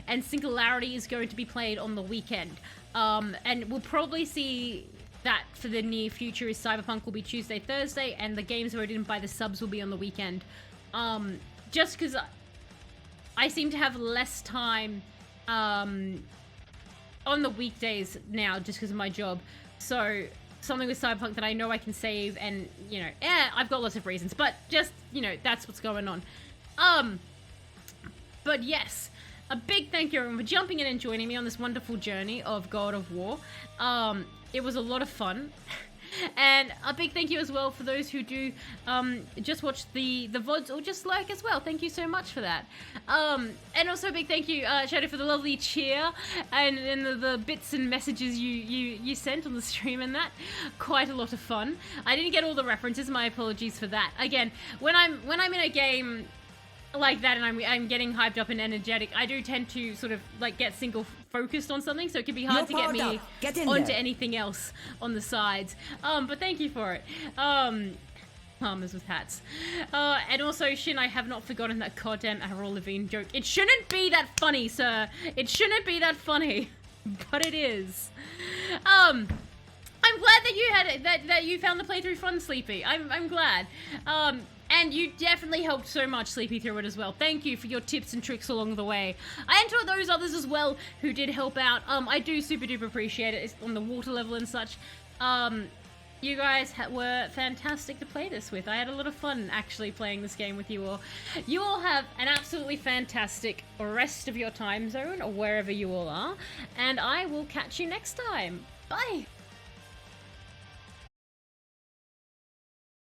[SPEAKER 1] And Singularity is going to be played on the weekend. And we'll probably see that for the near future is Cyberpunk will be Tuesday, Thursday, and the games voted in by the subs will be on the weekend. Just because I seem to have less time on the weekdays now, just because of my job. So something with Cyberpunk that I know I can save, and you know, I've got lots of reasons, but just, you know, that's what's going on. But yes, a big thank you everyone for jumping in and joining me on this wonderful journey of God of War. It was a lot of fun. And a big thank you as well for those who do just watch the VODs or just like as well. Thank you so much for that. And also a big thank you, Shadow, for the lovely cheer and the bits and messages you sent on the stream and that. Quite a lot of fun. I didn't get all the references. My apologies for that. Again, when I'm in a game like that and I'm getting hyped up and energetic, I do tend to sort of like get single focused on something, so it can be hard to get me onto anything else on the sides. But thank you for it. Farmers with hats. And also, Shin, I have not forgotten that goddamn Avril Lavigne joke. It shouldn't be that funny, sir. It shouldn't be that funny, but it is. I'm glad that you had it, that you found the playthrough fun, Sleepy. I'm glad. And you definitely helped so much, Sleepy, through it as well. Thank you for your tips and tricks along the way. And to those others as well who did help out. I do super duper appreciate it. It's on the water level and such. You guys were fantastic to play this with. I had a lot of fun actually playing this game with you all. You all have an absolutely fantastic rest of your time zone or wherever you all are. And I will catch you next time. Bye!